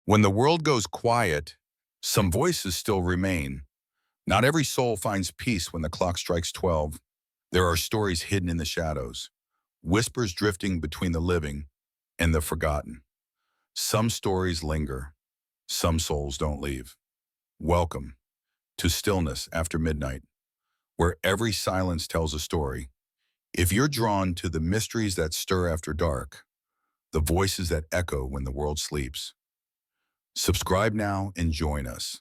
When the world goes quiet, some voices still remain. Not every soul finds peace when the clock strikes 12. There are stories hidden in the shadows, whispers drifting between the living and the forgotten. Some stories linger, some souls don't leave. Welcome to Stillness After Midnight, where every silence tells a story. If you're drawn to the mysteries that stir after dark, the voices that echo when the world sleeps, subscribe now and join us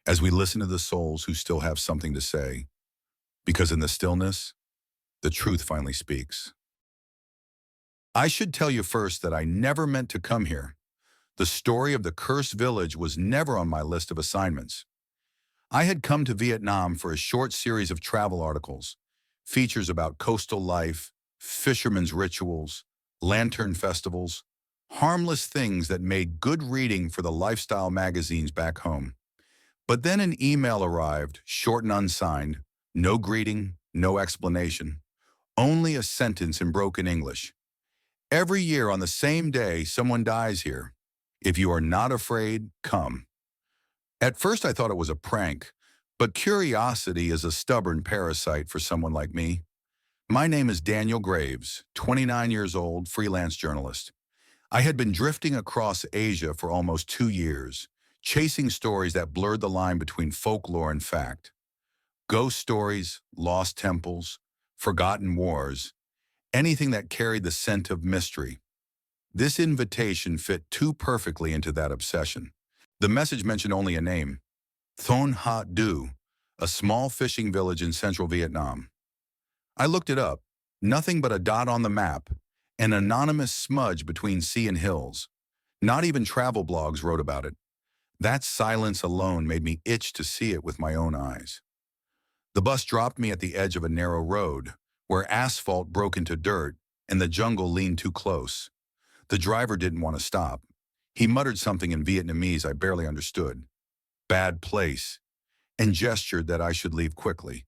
as we listen to the souls who still have something to say, because in the stillness, the truth finally speaks. I should tell you first that I never meant to come here. The story of the cursed village was never on my list of assignments. I had come to Vietnam for a short series of travel articles, features about coastal life, fishermen's rituals, lantern festivals, harmless things that made good reading for the lifestyle magazines back home. But then an email arrived, short and unsigned, no greeting, no explanation, only a sentence in broken English. Every year on the same day, someone dies here. If you are not afraid, come. At first I thought it was a prank, but curiosity is a stubborn parasite for someone like me. My name is Daniel Graves, 29 years old, freelance journalist. I had been drifting across Asia for almost 2 years, chasing stories that blurred the line between folklore and fact. Ghost stories, lost temples, forgotten wars, anything that carried the scent of mystery. This invitation fit too perfectly into that obsession. The message mentioned only a name, Thon Ha Du, a small fishing village in central Vietnam. I looked it up, nothing but a dot on the map, an anonymous smudge between sea and hills. Not even travel blogs wrote about it. That silence alone made me itch to see it with my own eyes. The bus dropped me at the edge of a narrow road, where asphalt broke into dirt and the jungle leaned too close. The driver didn't want to stop. He muttered something in Vietnamese I barely understood. Bad place, and gestured that I should leave quickly.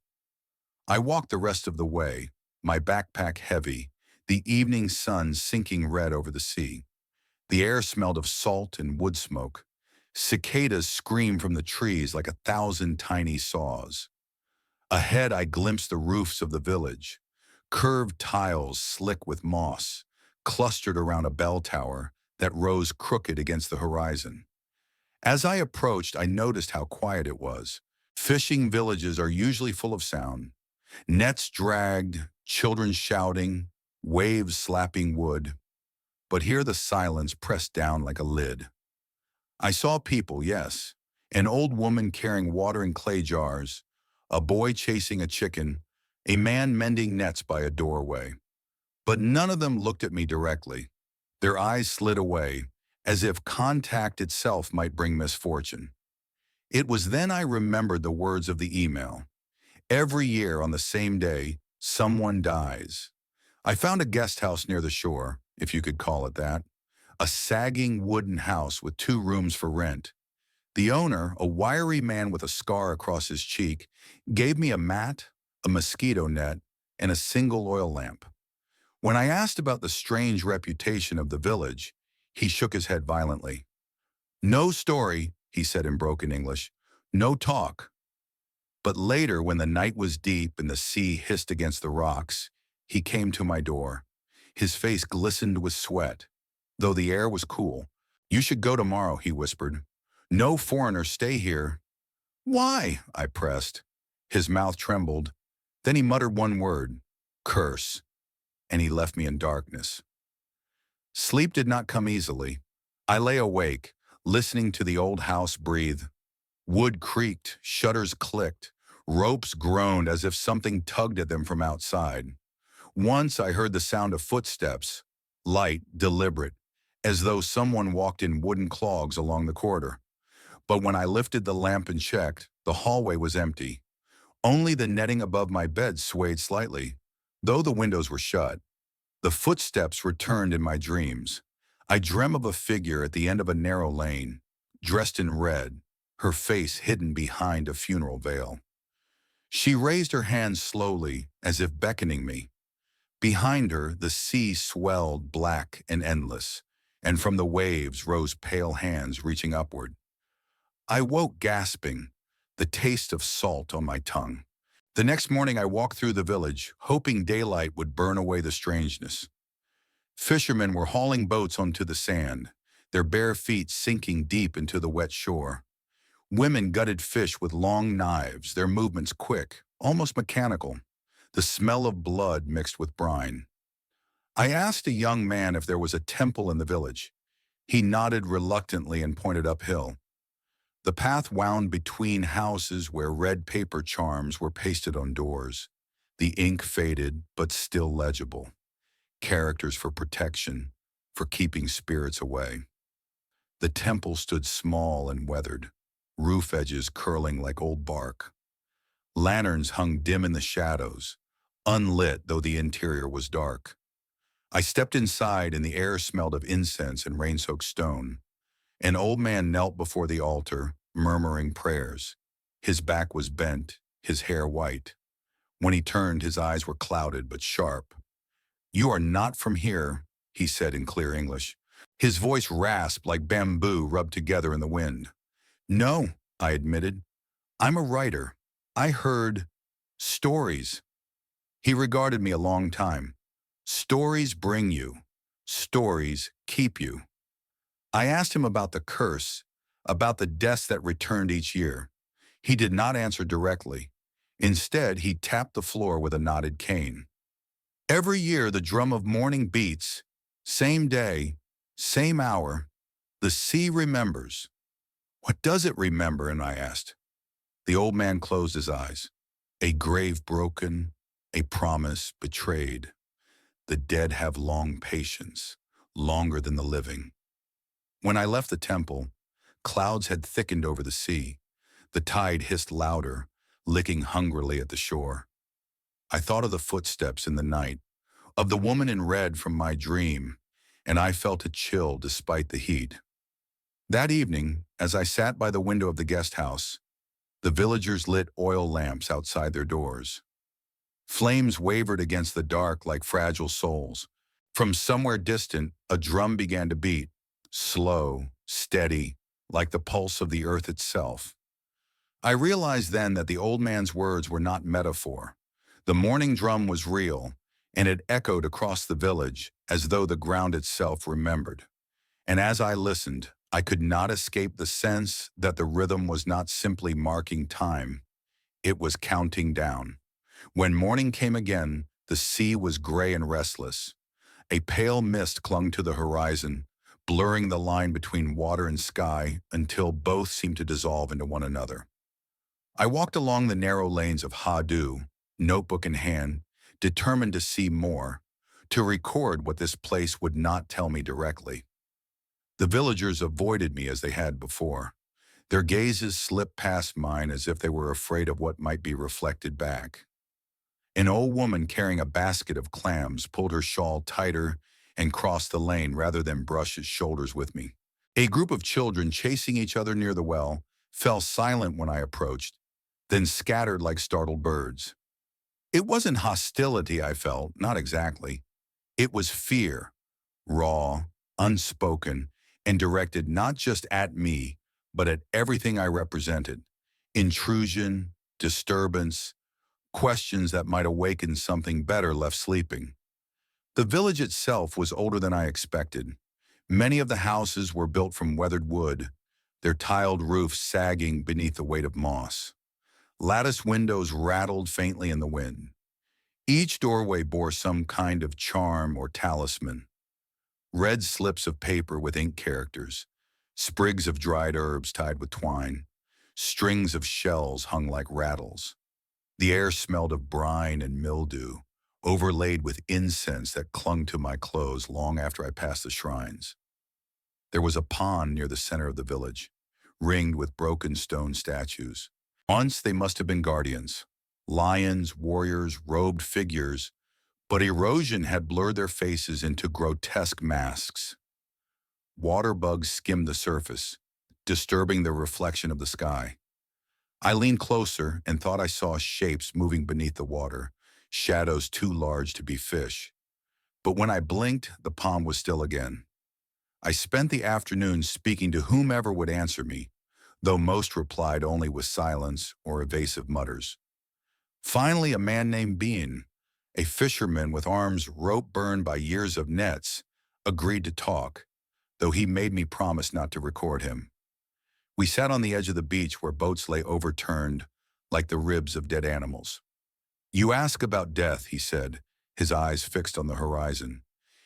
I walked the rest of the way, my backpack heavy, the evening sun sinking red over the sea. The air smelled of salt and wood smoke. Cicadas screamed from the trees like 1,000 tiny saws. Ahead I glimpsed the roofs of the village, curved tiles slick with moss, clustered around a bell tower that rose crooked against the horizon. As I approached, I noticed how quiet it was. Fishing villages are usually full of sound. Nets dragged, children shouting, waves slapping wood. But here the silence pressed down like a lid. I saw people, yes, an old woman carrying water in clay jars, a boy chasing a chicken, a man mending nets by a doorway. But none of them looked at me directly. Their eyes slid away, as if contact itself might bring misfortune. It was then I remembered the words of the email. Every year on the same day, someone dies. I found a guest house near the shore, if you could call it that, a sagging wooden house with 2 rooms for rent. The owner, a wiry man with a scar across his cheek, gave me a mat, a mosquito net, and a single oil lamp. When I asked about the strange reputation of the village, he shook his head violently. No story, he said in broken English. No talk. But later, when the night was deep and the sea hissed against the rocks, he came to my door. His face glistened with sweat, though the air was cool. You should go tomorrow, he whispered. No foreigners stay here. Why? I pressed. His mouth trembled. Then he muttered one word, curse, and he left me in darkness. Sleep did not come easily. I lay awake, listening to the old house breathe. Wood creaked, shutters clicked, ropes groaned as if something tugged at them from outside. Once I heard the sound of footsteps, light, deliberate, as though someone walked in wooden clogs along the corridor. But when I lifted the lamp and checked, the hallway was empty. Only the netting above my bed swayed slightly, though the windows were shut. The footsteps returned in my dreams. I dream of a figure at the end of a narrow lane, dressed in red, her face hidden behind a funeral veil. She raised her hands slowly, as if beckoning me. Behind her, the sea swelled black and endless, and from the waves rose pale hands reaching upward. I woke gasping, the taste of salt on my tongue. The next morning I walked through the village, hoping daylight would burn away the strangeness. Fishermen were hauling boats onto the sand, their bare feet sinking deep into the wet shore. Women gutted fish with long knives, their movements quick, almost mechanical, the smell of blood mixed with brine. I asked a young man if there was a temple in the village. He nodded reluctantly and pointed uphill. The path wound between houses where red paper charms were pasted on doors. The ink faded, but still legible. Characters for protection, for keeping spirits away. The temple stood small and weathered, roof edges curling like old bark. Lanterns hung dim in the shadows, unlit though the interior was dark. I stepped inside and the air smelled of incense and rain-soaked stone. An old man knelt before the altar, murmuring prayers. His back was bent, his hair white. When he turned, his eyes were clouded but sharp. "You are not from here," he said in clear English. His voice rasped like bamboo rubbed together in the wind. "No," I admitted. "I'm a writer. I heard stories." He regarded me a long time. "Stories bring you. Stories keep you." I asked him about the curse, about the deaths that returned each year. He did not answer directly. Instead, he tapped the floor with a knotted cane. "Every year the drum of mourning beats, same day, same hour. The sea remembers." "What does it remember?" and I asked. The old man closed his eyes. "A grave broken, a promise betrayed. The dead have long patience, longer than the living." When I left the temple, clouds had thickened over the sea. The tide hissed louder, licking hungrily at the shore. I thought of the footsteps in the night, of the woman in red from my dream, and I felt a chill despite the heat. That evening, as I sat by the window of the guest house, the villagers lit oil lamps outside their doors. Flames wavered against the dark like fragile souls. From somewhere distant, a drum began to beat, slow, steady, like the pulse of the earth itself. I realized then that the old man's words were not metaphor. The morning drum was real, and it echoed across the village as though the ground itself remembered. And as I listened, I could not escape the sense that the rhythm was not simply marking time. It was counting down. When morning came again, the sea was gray and restless. A pale mist clung to the horizon, blurring the line between water and sky until both seemed to dissolve into one another. I walked along the narrow lanes of Ha-Du, notebook in hand, determined to see more, to record what this place would not tell me directly. The villagers avoided me as they had before. Their gazes slipped past mine as if they were afraid of what might be reflected back. An old woman carrying a basket of clams pulled her shawl tighter and crossed the lane rather than brush his shoulders with me. A group of children chasing each other near the well fell silent when I approached, then scattered like startled birds. It wasn't hostility I felt, not exactly. It was fear, raw, unspoken, and directed not just at me, but at everything I represented. Intrusion, disturbance, questions that might awaken something better left sleeping. The village itself was older than I expected. Many of the houses were built from weathered wood, their tiled roofs sagging beneath the weight of moss. Lattice windows rattled faintly in the wind. Each doorway bore some kind of charm or talisman. Red slips of paper with ink characters, sprigs of dried herbs tied with twine, strings of shells hung like rattles. The air smelled of brine and mildew, overlaid with incense that clung to my clothes long after I passed the shrines. There was a pond near the center of the village, ringed with broken stone statues. Once they must have been guardians, lions, warriors, robed figures, but erosion had blurred their faces into grotesque masks. Water bugs skimmed the surface, disturbing the reflection of the sky. I leaned closer and thought I saw shapes moving beneath the water, shadows too large to be fish. But when I blinked, the pond was still again. I spent the afternoon speaking to whomever would answer me, though most replied only with silence or evasive mutters. Finally, a man named Bean, a fisherman with arms rope-burned by years of nets, agreed to talk, though he made me promise not to record him. We sat on the edge of the beach where boats lay overturned like the ribs of dead animals. "You ask about death," he said, his eyes fixed on the horizon.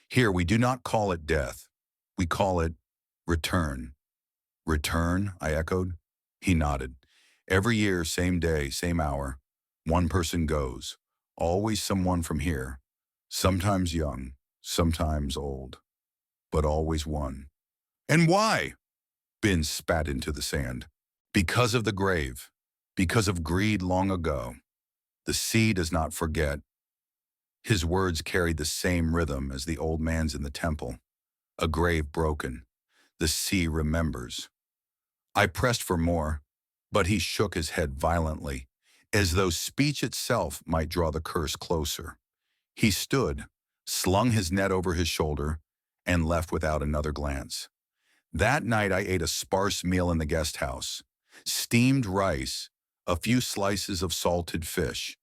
"Here, we do not call it death. We call it return." "Return?" I echoed. He nodded. "Every year, same day, same hour, one person goes. Always someone from here. Sometimes young, sometimes old, but always one." "And why?" Ben spat into the sand. "Because of the grave. Because of greed long ago. The sea does not forget." His words carried the same rhythm as the old man's in the temple. A grave broken. The sea remembers. I pressed for more, but he shook his head violently, as though speech itself might draw the curse closer. He stood, slung his net over his shoulder, and left without another glance. That night I ate a sparse meal in the guest house. Steamed rice, a few slices of salted fish.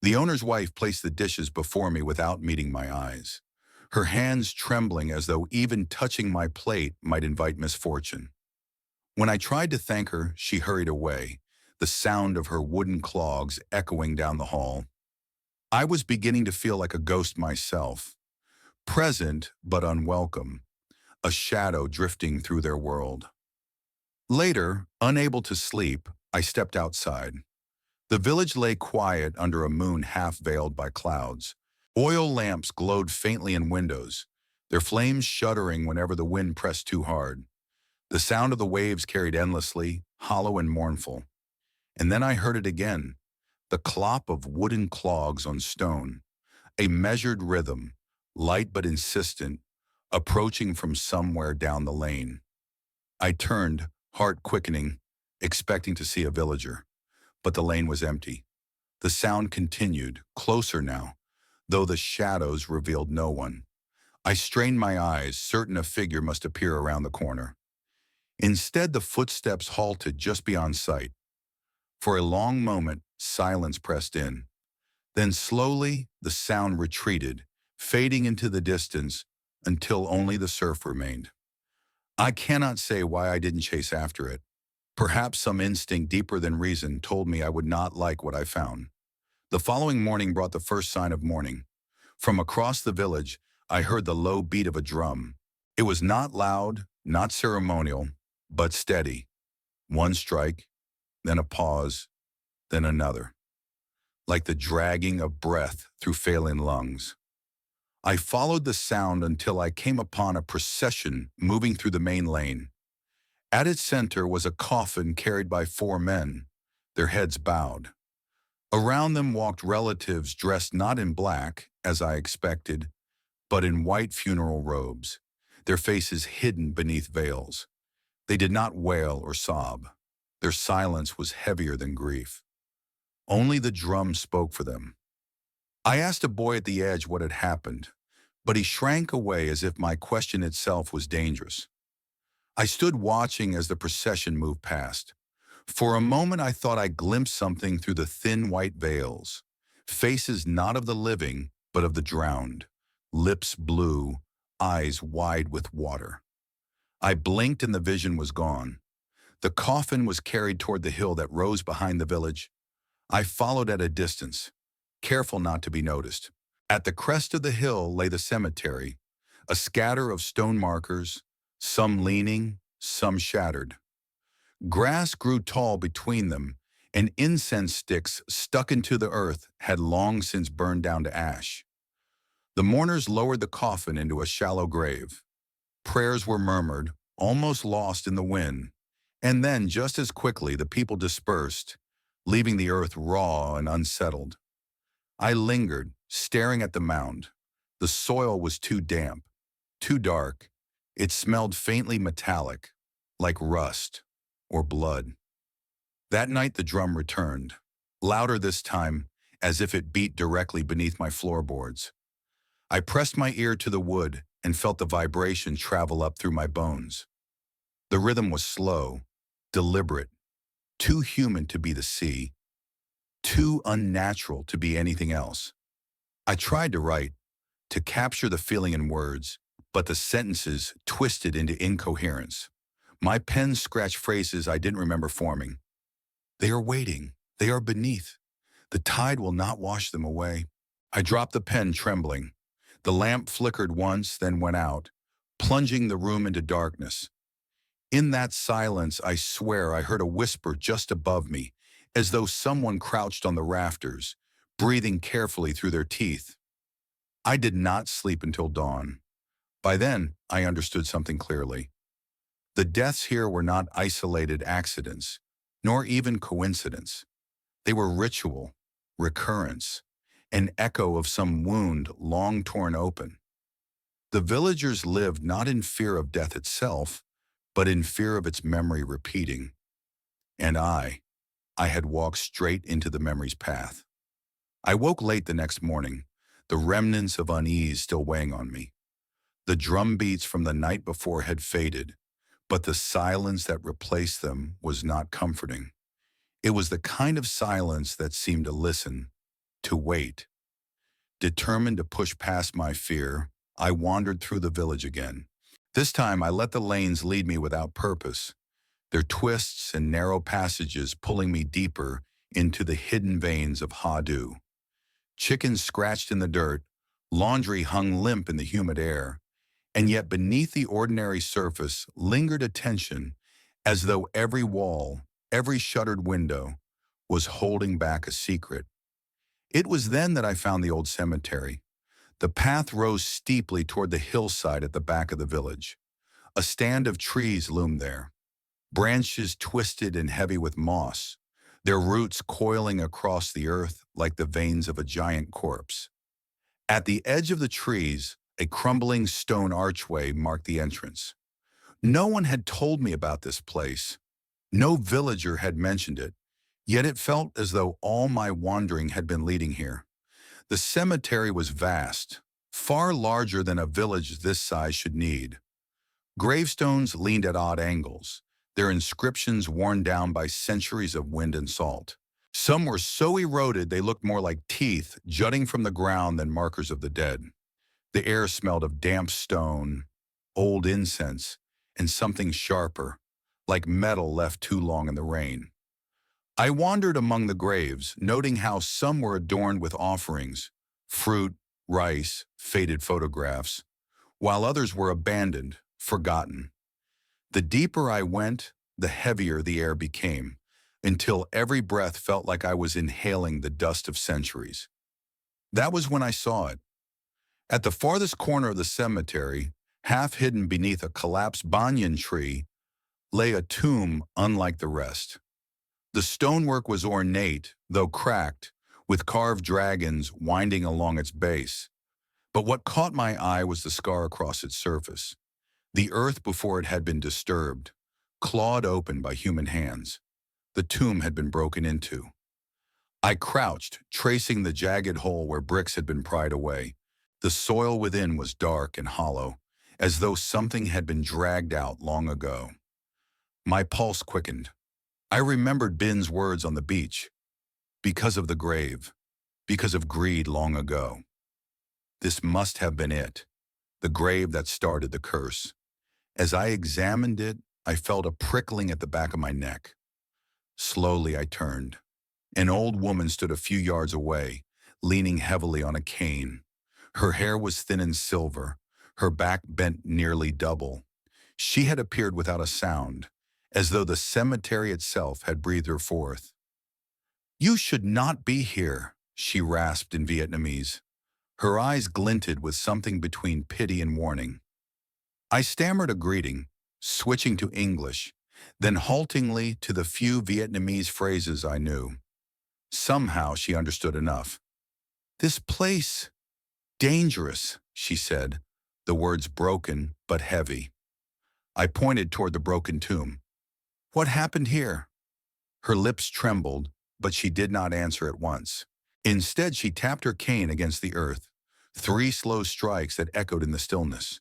The owner's wife placed the dishes before me without meeting my eyes, her hands trembling as though even touching my plate might invite misfortune. When I tried to thank her, she hurried away, the sound of her wooden clogs echoing down the hall. I was beginning to feel like a ghost myself, present but unwelcome, a shadow drifting through their world. Later, unable to sleep, I stepped outside. The village lay quiet under a moon half-veiled by clouds. Oil lamps glowed faintly in windows, their flames shuddering whenever the wind pressed too hard. The sound of the waves carried endlessly, hollow and mournful. And then I heard it again, the clop of wooden clogs on stone, a measured rhythm, light but insistent, approaching from somewhere down the lane. I turned, heart quickening, expecting to see a villager, but the lane was empty. The sound continued, closer now, though the shadows revealed no one. I strained my eyes, certain a figure must appear around the corner. Instead, the footsteps halted just beyond sight. For a long moment, silence pressed in. Then slowly, the sound retreated, fading into the distance until only the surf remained. I cannot say why I didn't chase after it. Perhaps some instinct deeper than reason told me I would not like what I found. The following morning brought the first sign of morning. From across the village, I heard the low beat of a drum. It was not loud, not ceremonial, but steady. One strike, then a pause, then another, like the dragging of breath through failing lungs. I followed the sound until I came upon a procession moving through the main lane. At its center was a coffin carried by 4 men, their heads bowed. Around them walked relatives dressed not in black, as I expected, but in white funeral robes, their faces hidden beneath veils. They did not wail or sob. Their silence was heavier than grief. Only the drum spoke for them. I asked a boy at the edge what had happened, but he shrank away as if my question itself was dangerous. I stood watching as the procession moved past. For a moment I thought I glimpsed something through the thin white veils, faces not of the living, but of the drowned, lips blue, eyes wide with water. I blinked and the vision was gone. The coffin was carried toward the hill that rose behind the village. I followed at a distance, careful not to be noticed. At the crest of the hill lay the cemetery, a scatter of stone markers, some leaning, some shattered. Grass grew tall between them, and incense sticks stuck into the earth had long since burned down to ash. The mourners lowered the coffin into a shallow grave. Prayers were murmured, almost lost in the wind, and then just as quickly the people dispersed, leaving the earth raw and unsettled. I lingered, staring at the mound. The soil was too damp, too dark. It smelled faintly metallic, like rust or blood. That night the drum returned, louder this time, as if it beat directly beneath my floorboards. I pressed my ear to the wood and felt the vibration travel up through my bones. The rhythm was slow, deliberate, too human to be the sea, too unnatural to be anything else. I tried to write, to capture the feeling in words, but the sentences twisted into incoherence. My pen scratched phrases I didn't remember forming. They are waiting. They are beneath. The tide will not wash them away. I dropped the pen trembling. The lamp flickered once, then went out, plunging the room into darkness. In that silence, I swear I heard a whisper just above me, as though someone crouched on the rafters, breathing carefully through their teeth. I did not sleep until dawn. By then, I understood something clearly. The deaths here were not isolated accidents, nor even coincidence. They were ritual, recurrence, an echo of some wound long torn open. The villagers lived not in fear of death itself, but in fear of its memory repeating. And I had walked straight into the memory's path. I woke late the next morning, the remnants of unease still weighing on me. The drum beats from the night before had faded, but the silence that replaced them was not comforting. It was the kind of silence that seemed to listen, to wait. Determined to push past my fear, I wandered through the village again. This time I let the lanes lead me without purpose, their twists and narrow passages pulling me deeper into the hidden veins of Hadu. Chickens scratched in the dirt, laundry hung limp in the humid air, and yet beneath the ordinary surface lingered a tension, as though every wall, every shuttered window, was holding back a secret. It was then that I found the old cemetery. The path rose steeply toward the hillside at the back of the village. A stand of trees loomed there, branches twisted and heavy with moss, their roots coiling across the earth like the veins of a giant corpse. At the edge of the trees, a crumbling stone archway marked the entrance. No one had told me about this place. No villager had mentioned it, yet it felt as though all my wandering had been leading here. The cemetery was vast, far larger than a village this size should need. Gravestones leaned at odd angles, their inscriptions worn down by centuries of wind and salt. Some were so eroded they looked more like teeth jutting from the ground than markers of the dead. The air smelled of damp stone, old incense, and something sharper, like metal left too long in the rain. I wandered among the graves, noting how some were adorned with offerings, fruit, rice, faded photographs, while others were abandoned, forgotten. The deeper I went, the heavier the air became, until every breath felt like I was inhaling the dust of centuries. That was when I saw it. At the farthest corner of the cemetery, half hidden beneath a collapsed banyan tree, lay a tomb unlike the rest. The stonework was ornate, though cracked, with carved dragons winding along its base. But what caught my eye was the scar across its surface. The earth before it had been disturbed, clawed open by human hands. The tomb had been broken into. I crouched, tracing the jagged hole where bricks had been pried away. The soil within was dark and hollow, as though something had been dragged out long ago. My pulse quickened. I remembered Bin's words on the beach. Because of the grave, because of greed long ago. This must have been it, the grave that started the curse. As I examined it, I felt a prickling at the back of my neck. Slowly I turned. An old woman stood a few yards away, leaning heavily on a cane. Her hair was thin and silver, her back bent nearly double. She had appeared without a sound, as though the cemetery itself had breathed her forth. "You should not be here," she rasped in Vietnamese. Her eyes glinted with something between pity and warning. I stammered a greeting, switching to English, then haltingly to the few Vietnamese phrases I knew. Somehow she understood enough. "This place, dangerous," she said, the words broken but heavy. I pointed toward the broken tomb. "What happened here?" Her lips trembled, but she did not answer at once. Instead, she tapped her cane against the earth, 3 slow strikes that echoed in the stillness.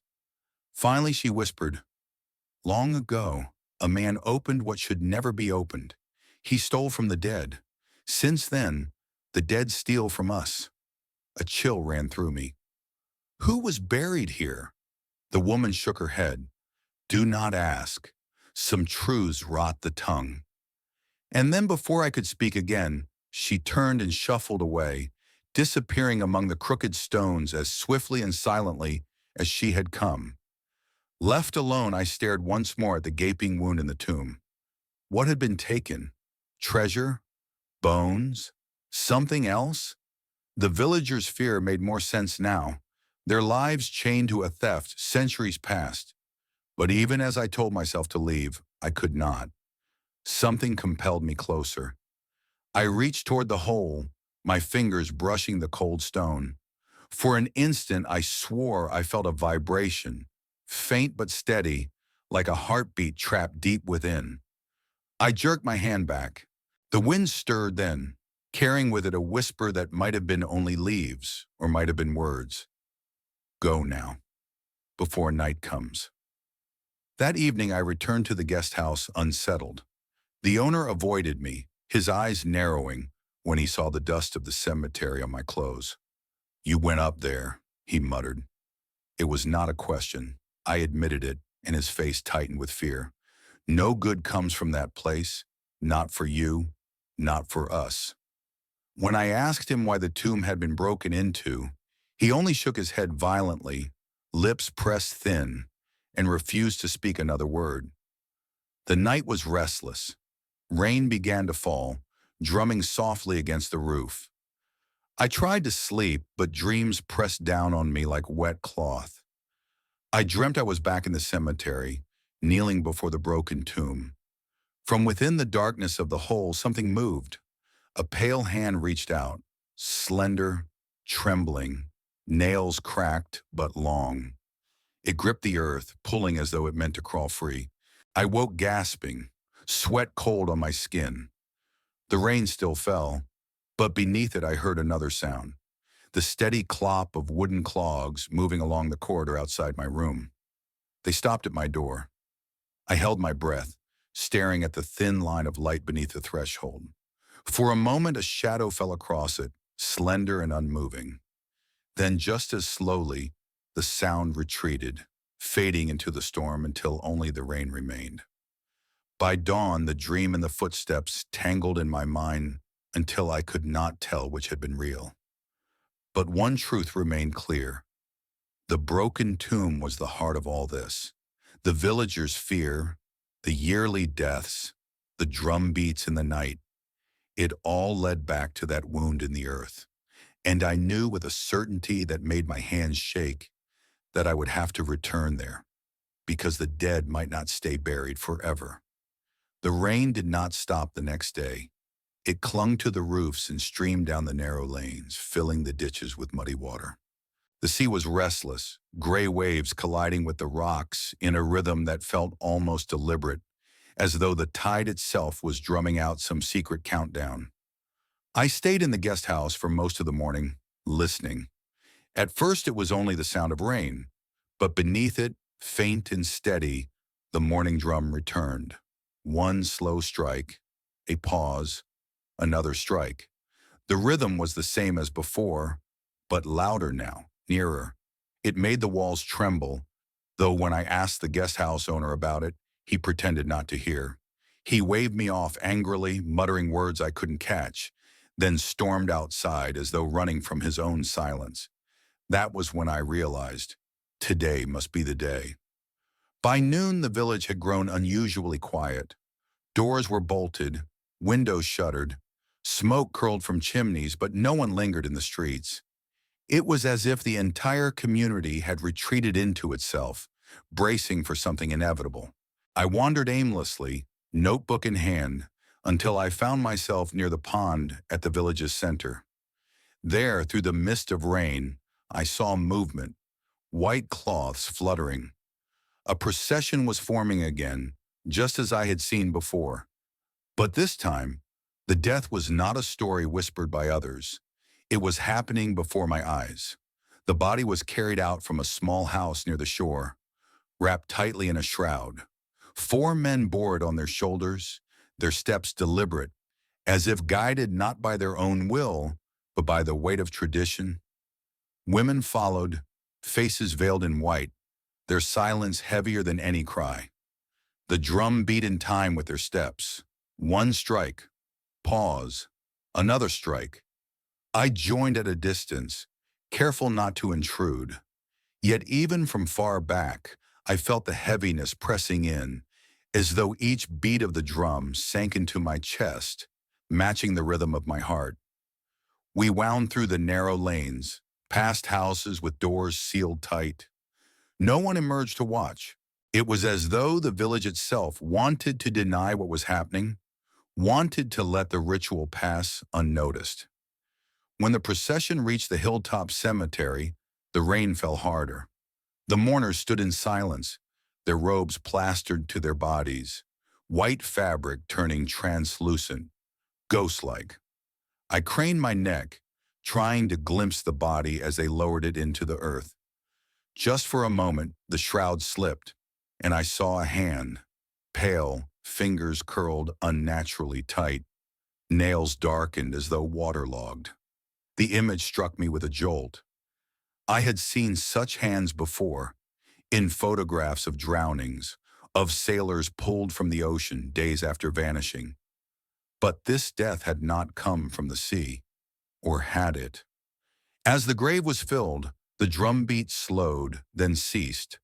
Finally, she whispered, "Long ago, a man opened what should never be opened. He stole from the dead. Since then, the dead steal from us." A chill ran through me. Who was buried here? The woman shook her head. "Do not ask. Some truths rot the tongue." And then before I could speak again, she turned and shuffled away, disappearing among the crooked stones as swiftly and silently as she had come. Left alone, I stared once more at the gaping wound in the tomb. What had been taken? Treasure? Bones? Something else? The villagers' fear made more sense now, their lives chained to a theft centuries past. But even as I told myself to leave, I could not. Something compelled me closer. I reached toward the hole, my fingers brushing the cold stone. For an instant, I swore I felt a vibration, faint but steady, like a heartbeat trapped deep within. I jerked my hand back. The wind stirred then, carrying with it a whisper that might have been only leaves, or might have been words. Go now, before night comes. That evening I returned to the guest house unsettled. The owner avoided me, his eyes narrowing when he saw the dust of the cemetery on my clothes. You went up there, he muttered. It was not a question. I admitted it, and his face tightened with fear. No good comes from that place, not for you, not for us. When I asked him why the tomb had been broken into, he only shook his head violently, lips pressed thin, and refused to speak another word. The night was restless. Rain began to fall, drumming softly against the roof. I tried to sleep, but dreams pressed down on me like wet cloth. I dreamt I was back in the cemetery, kneeling before the broken tomb. From within the darkness of the hole, something moved. A pale hand reached out, slender, trembling, nails cracked but long. It gripped the earth, pulling as though it meant to crawl free. I woke gasping, sweat cold on my skin. The rain still fell, but beneath it I heard another sound, the steady clop of wooden clogs moving along the corridor outside my room. They stopped at my door. I held my breath, staring at the thin line of light beneath the threshold. For a moment, a shadow fell across it, slender and unmoving. Then, just as slowly, the sound retreated, fading into the storm until only the rain remained. By dawn, the dream and the footsteps tangled in my mind until I could not tell which had been real. But one truth remained clear. The broken tomb was the heart of all this. The villagers' fear, the yearly deaths, the drum beats in the night, it all led back to that wound in the earth. And I knew with a certainty that made my hands shake that I would have to return there, because the dead might not stay buried forever. The rain did not stop the next day. It clung to the roofs and streamed down the narrow lanes, filling the ditches with muddy water. The sea was restless, gray waves colliding with the rocks in a rhythm that felt almost deliberate, as though the tide itself was drumming out some secret countdown. I stayed in the guest house for most of the morning, listening. At first it was only the sound of rain, but beneath it, faint and steady, the morning drum returned. One slow strike, a pause, another strike. The rhythm was the same as before, but louder now, nearer. It made the walls tremble, though when I asked the guest house owner about it, he pretended not to hear. He waved me off angrily, muttering words I couldn't catch, then stormed outside as though running from his own silence. That was when I realized, today must be the day. By noon, the village had grown unusually quiet. Doors were bolted, windows shuttered, smoke curled from chimneys, but no one lingered in the streets. It was as if the entire community had retreated into itself, bracing for something inevitable. I wandered aimlessly, notebook in hand, until I found myself near the pond at the village's center. There, through the mist of rain, I saw movement, white cloths fluttering. A procession was forming again, just as I had seen before. But this time, the death was not a story whispered by others. It was happening before my eyes. The body was carried out from a small house near the shore. wrapped tightly in a shroud. 4 men bore it on their shoulders, their steps deliberate, as if guided not by their own will, but by the weight of tradition. Women followed, faces veiled in white, their silence heavier than any cry. The drum beat in time with their steps. One strike, pause, another strike. I joined at a distance, careful not to intrude. Yet even from far back, I felt the heaviness pressing in, as though each beat of the drum sank into my chest, matching the rhythm of my heart. We wound through the narrow lanes, past houses with doors sealed tight. No one emerged to watch. It was as though the village itself wanted to deny what was happening, wanted to let the ritual pass unnoticed. When the procession reached the hilltop cemetery, the rain fell harder. The mourners stood in silence, their robes plastered to their bodies, white fabric turning translucent, ghost-like. I craned my neck, trying to glimpse the body as they lowered it into the earth. Just for a moment, the shroud slipped, and I saw a hand, pale, fingers curled unnaturally tight, nails darkened as though waterlogged. The image struck me with a jolt. I had seen such hands before, in photographs of drownings, of sailors pulled from the ocean days after vanishing. But this death had not come from the sea, or had it? As the grave was filled, the drumbeat slowed, then ceased.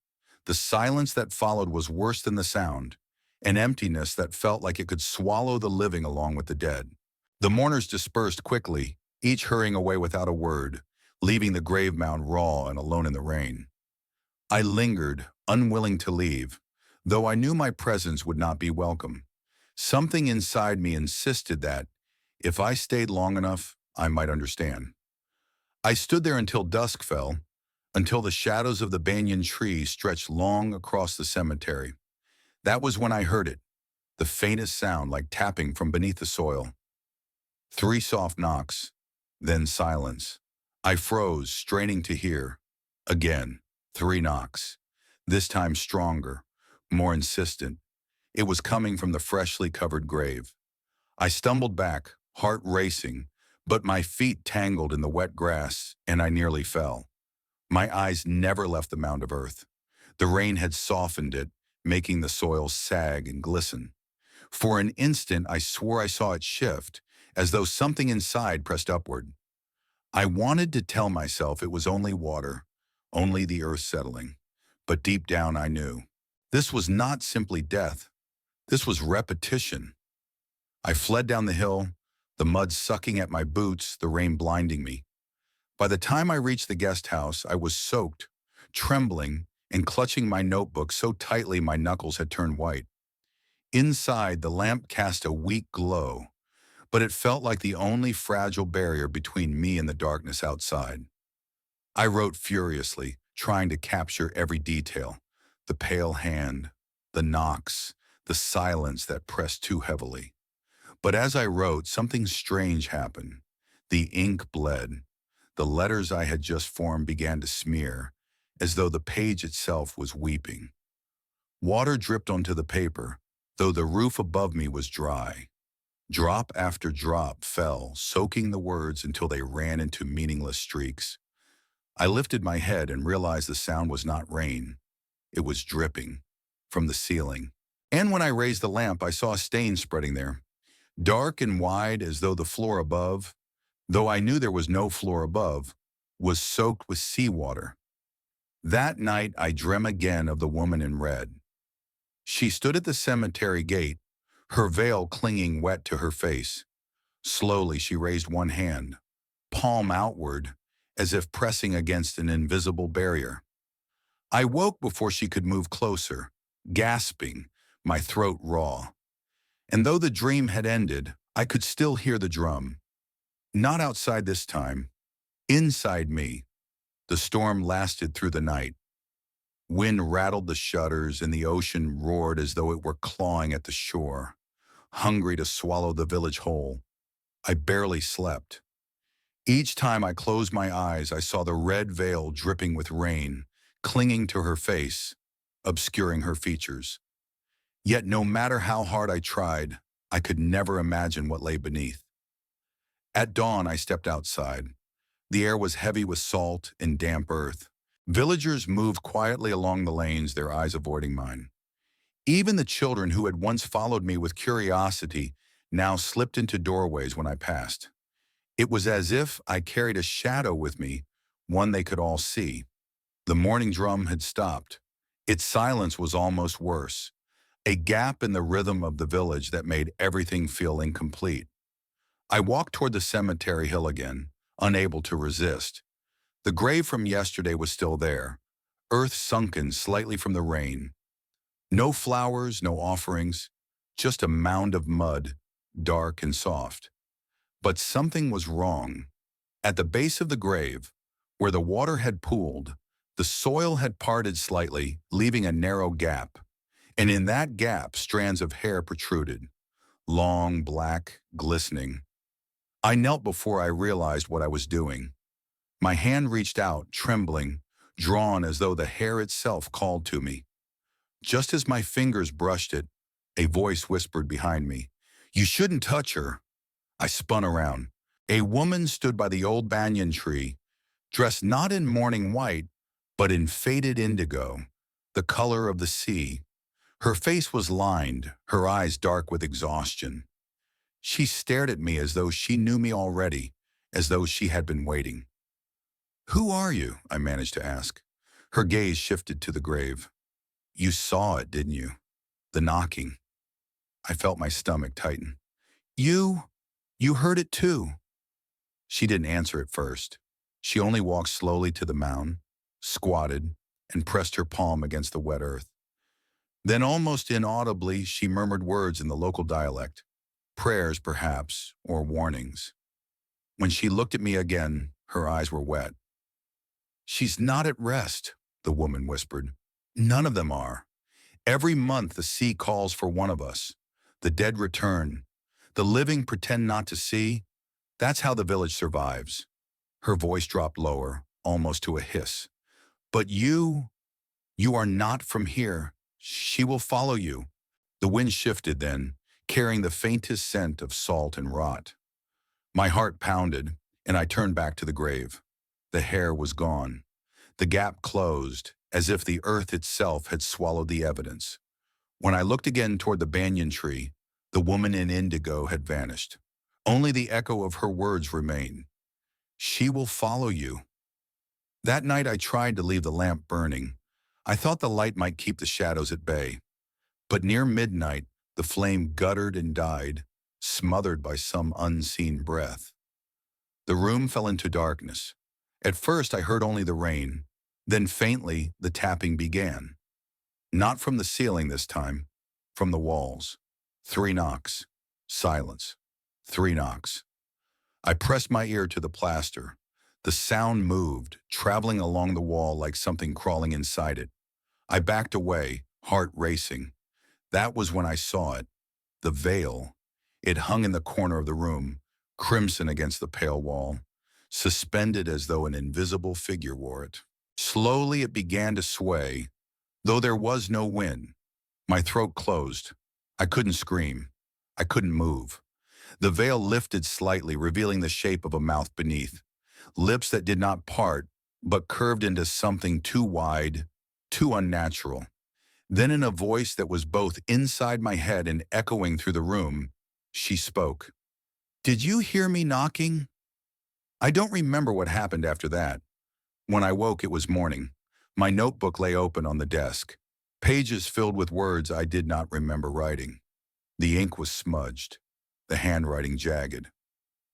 The silence that followed was worse than the sound, an emptiness that felt like it could swallow the living along with the dead. The mourners dispersed quickly, each hurrying away without a word, leaving the grave mound raw and alone in the rain. I lingered, unwilling to leave, though I knew my presence would not be welcome. Something inside me insisted that, if I stayed long enough, I might understand. I stood there until dusk fell, until the shadows of the banyan tree stretched long across the cemetery. That was when I heard it, the faintest sound like tapping from beneath the soil. 3 soft knocks, then silence. I froze, straining to hear. Again, 3 knocks, this time stronger, more insistent. It was coming from the freshly covered grave. I stumbled back, heart racing, but my feet tangled in the wet grass, and I nearly fell. My eyes never left the mound of earth. The rain had softened it, making the soil sag and glisten. For an instant, I swore I saw it shift, as though something inside pressed upward. I wanted to tell myself it was only water, only the earth settling. But deep down I knew. This was not simply death. This was repetition. I fled down the hill, the mud sucking at my boots, the rain blinding me. By the time I reached the guest house, I was soaked, trembling, and clutching my notebook so tightly my knuckles had turned white. Inside, the lamp cast a weak glow, but it felt like the only fragile barrier between me and the darkness outside. I wrote furiously, trying to capture every detail, the pale hand, the knocks, the silence that pressed too heavily. But as I wrote, something strange happened. The ink bled. The letters I had just formed began to smear, as though the page itself was weeping. Water dripped onto the paper, though the roof above me was dry. Drop after drop fell, soaking the words until they ran into meaningless streaks. I lifted my head and realized the sound was not rain. It was dripping from the ceiling. And when I raised the lamp, I saw a stain spreading there, dark and wide as though the floor above, though I knew there was no floor above, was soaked with seawater. That night I dreamt again of the woman in red. She stood at the cemetery gate, her veil clinging wet to her face. Slowly she raised one hand, palm outward, as if pressing against an invisible barrier. I woke before she could move closer, gasping, my throat raw. And though the dream had ended, I could still hear the drum. Not outside this time, inside me. The storm lasted through the night. Wind rattled the shutters and the ocean roared as though it were clawing at the shore, hungry to swallow the village whole. I barely slept. Each time I closed my eyes, I saw the red veil dripping with rain, clinging to her face. obscuring her features. Yet no matter how hard I tried, I could never imagine what lay beneath. At dawn, I stepped outside. The air was heavy with salt and damp earth. Villagers moved quietly along the lanes, their eyes avoiding mine. Even the children who had once followed me with curiosity now slipped into doorways when I passed. It was as if I carried a shadow with me, one they could all see. The morning drum had stopped. Its silence was almost worse, a gap in the rhythm of the village that made everything feel incomplete. I walked toward the cemetery hill again, unable to resist. The grave from yesterday was still there, earth sunken slightly from the rain. No flowers, no offerings, just a mound of mud, dark and soft. But something was wrong. At the base of the grave, where the water had pooled, the soil had parted slightly, leaving a narrow gap. And in that gap, strands of hair protruded, long, black, glistening. I knelt before I realized what I was doing. My hand reached out, trembling, drawn as though the hair itself called to me. Just as my fingers brushed it, a voice whispered behind me, "You shouldn't touch her." I spun around. A woman stood by the old banyan tree, dressed not in mourning white, but in faded indigo, the color of the sea. Her face was lined, her eyes dark with exhaustion. She stared at me as though she knew me already, as though she had been waiting. "Who are you?" I managed to ask. Her gaze shifted to the grave. "You saw it, didn't you? The knocking." I felt my stomach tighten. You heard it too." She didn't answer at first. She only walked slowly to the mound, squatted, and pressed her palm against the wet earth. Then almost inaudibly, she murmured words in the local dialect, prayers perhaps, or warnings. When she looked at me again, her eyes were wet. "She's not at rest," the woman whispered. "None of them are. Every month the sea calls for one of us. The dead return. The living pretend not to see. That's how the village survives." Her voice dropped lower, almost to a hiss. "But you are not from here. She will follow you." The wind shifted then, carrying the faintest scent of salt and rot. My heart pounded, and I turned back to the grave. The hair was gone. The gap closed, as if the earth itself had swallowed the evidence. When I looked again toward the banyan tree, the woman in indigo had vanished. Only the echo of her words remained. "She will follow you." That night I tried to leave the lamp burning. I thought the light might keep the shadows at bay. But near midnight, the flame guttered and died, smothered by some unseen breath. The room fell into darkness. At first I heard only the rain. Then faintly, the tapping began. Not from the ceiling this time, from the walls. 3 knocks. Silence. 3 knocks. I pressed my ear to the plaster. The sound moved, traveling along the wall like something crawling inside it. I backed away, heart racing. That was when I saw it. The veil. It hung in the corner of the room, crimson against the pale wall, suspended as though an invisible figure wore it. Slowly it began to sway, though there was no wind. My throat closed. I couldn't scream. I couldn't move. The veil lifted slightly, revealing the shape of a mouth beneath. Lips that did not part, but curved into something too wide, too unnatural. Then in a voice that was both inside my head and echoing through the room, she spoke. "Did you hear me knocking?" I don't remember what happened after that. When I woke, it was morning. My notebook lay open on the desk, pages filled with words I did not remember writing. The ink was smudged, the handwriting jagged.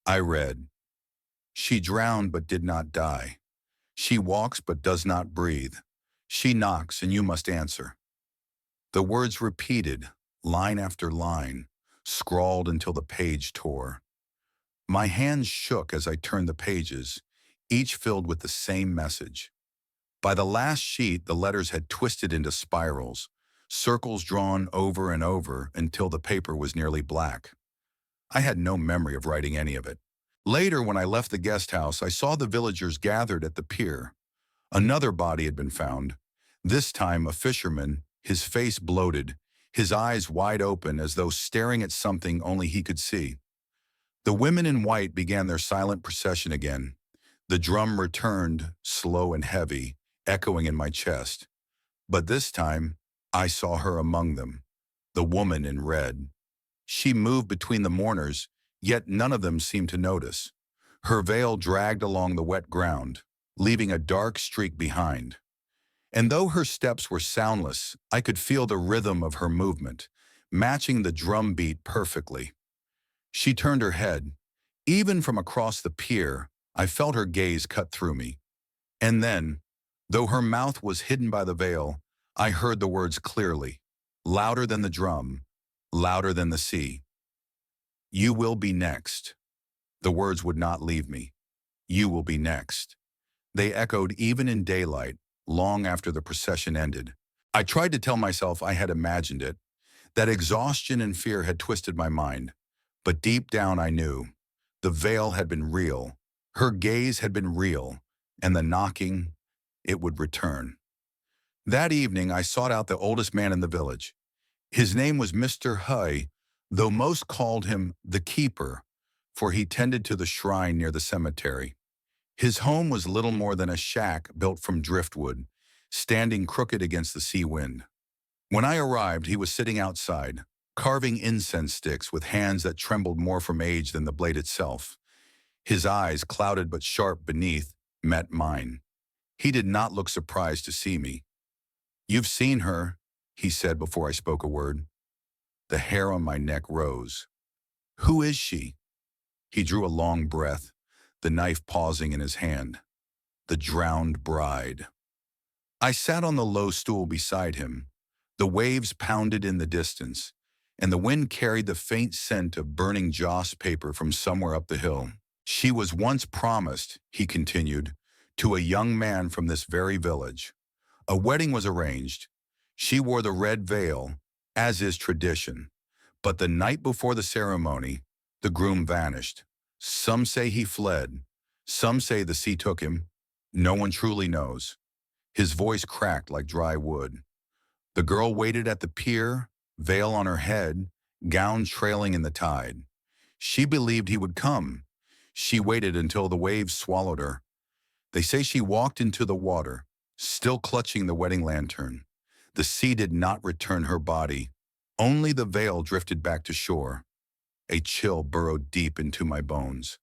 I read, "She drowned but did not die. She walks but does not breathe. She knocks and you must answer." The words repeated, line after line, scrawled until the page tore. My hands shook as I turned the pages, each filled with the same message. By the last sheet, the letters had twisted into spirals, circles drawn over and over until the paper was nearly black. I had no memory of writing any of it. Later, when I left the guest house, I saw the villagers gathered at the pier. Another body had been found, This time a fisherman, his face bloated, his eyes wide open as though staring at something only he could see. The women in white began their silent procession again. The drum returned, slow and heavy, echoing in my chest. But this time, I saw her among them, the woman in red. She moved between the mourners, yet none of them seemed to notice. Her veil dragged along the wet ground, leaving a dark streak behind. And though her steps were soundless, I could feel the rhythm of her movement, matching the drum beat perfectly. She turned her head. Even from across the pier, I felt her gaze cut through me. And then, though her mouth was hidden by the veil, I heard the words clearly, louder than the drum, louder than the sea. "You will be next." The words would not leave me. "You will be next." They echoed even in daylight, long after the procession ended. I tried to tell myself I had imagined it, that exhaustion and fear had twisted my mind. But deep down I knew. The veil had been real. Her gaze had been real. And the knocking, it would return. That evening I sought out the oldest man in the village. His name was Mr. Huy, though most called him the Keeper, for he tended to the shrine near the cemetery. His home was little more than a shack built from driftwood, standing crooked against the sea wind. When I arrived, he was sitting outside, carving incense sticks with hands that trembled more from age than the blade itself. His eyes, clouded but sharp beneath, met mine. He did not look surprised to see me. "You've seen her," he said before I spoke a word. The hair on my neck rose. "Who is she?" He drew a long breath, the knife pausing in his hand. "The drowned bride." I sat on the low stool beside him. The waves pounded in the distance, and the wind carried the faint scent of burning joss paper from somewhere up the hill. "She was once promised," he continued, "to a young man from this very village. A wedding was arranged. She wore the red veil, as is tradition. But the night before the ceremony, the groom vanished. Some say he fled. Some say the sea took him. No one truly knows." His voice cracked like dry wood. The girl waited at the pier, veil on her head, gown trailing in the tide. She believed he would come. She waited until the waves swallowed her. They say she walked into the water, still clutching the wedding lantern. The sea did not return her body. Only the veil drifted back to shore. A chill burrowed deep into my bones.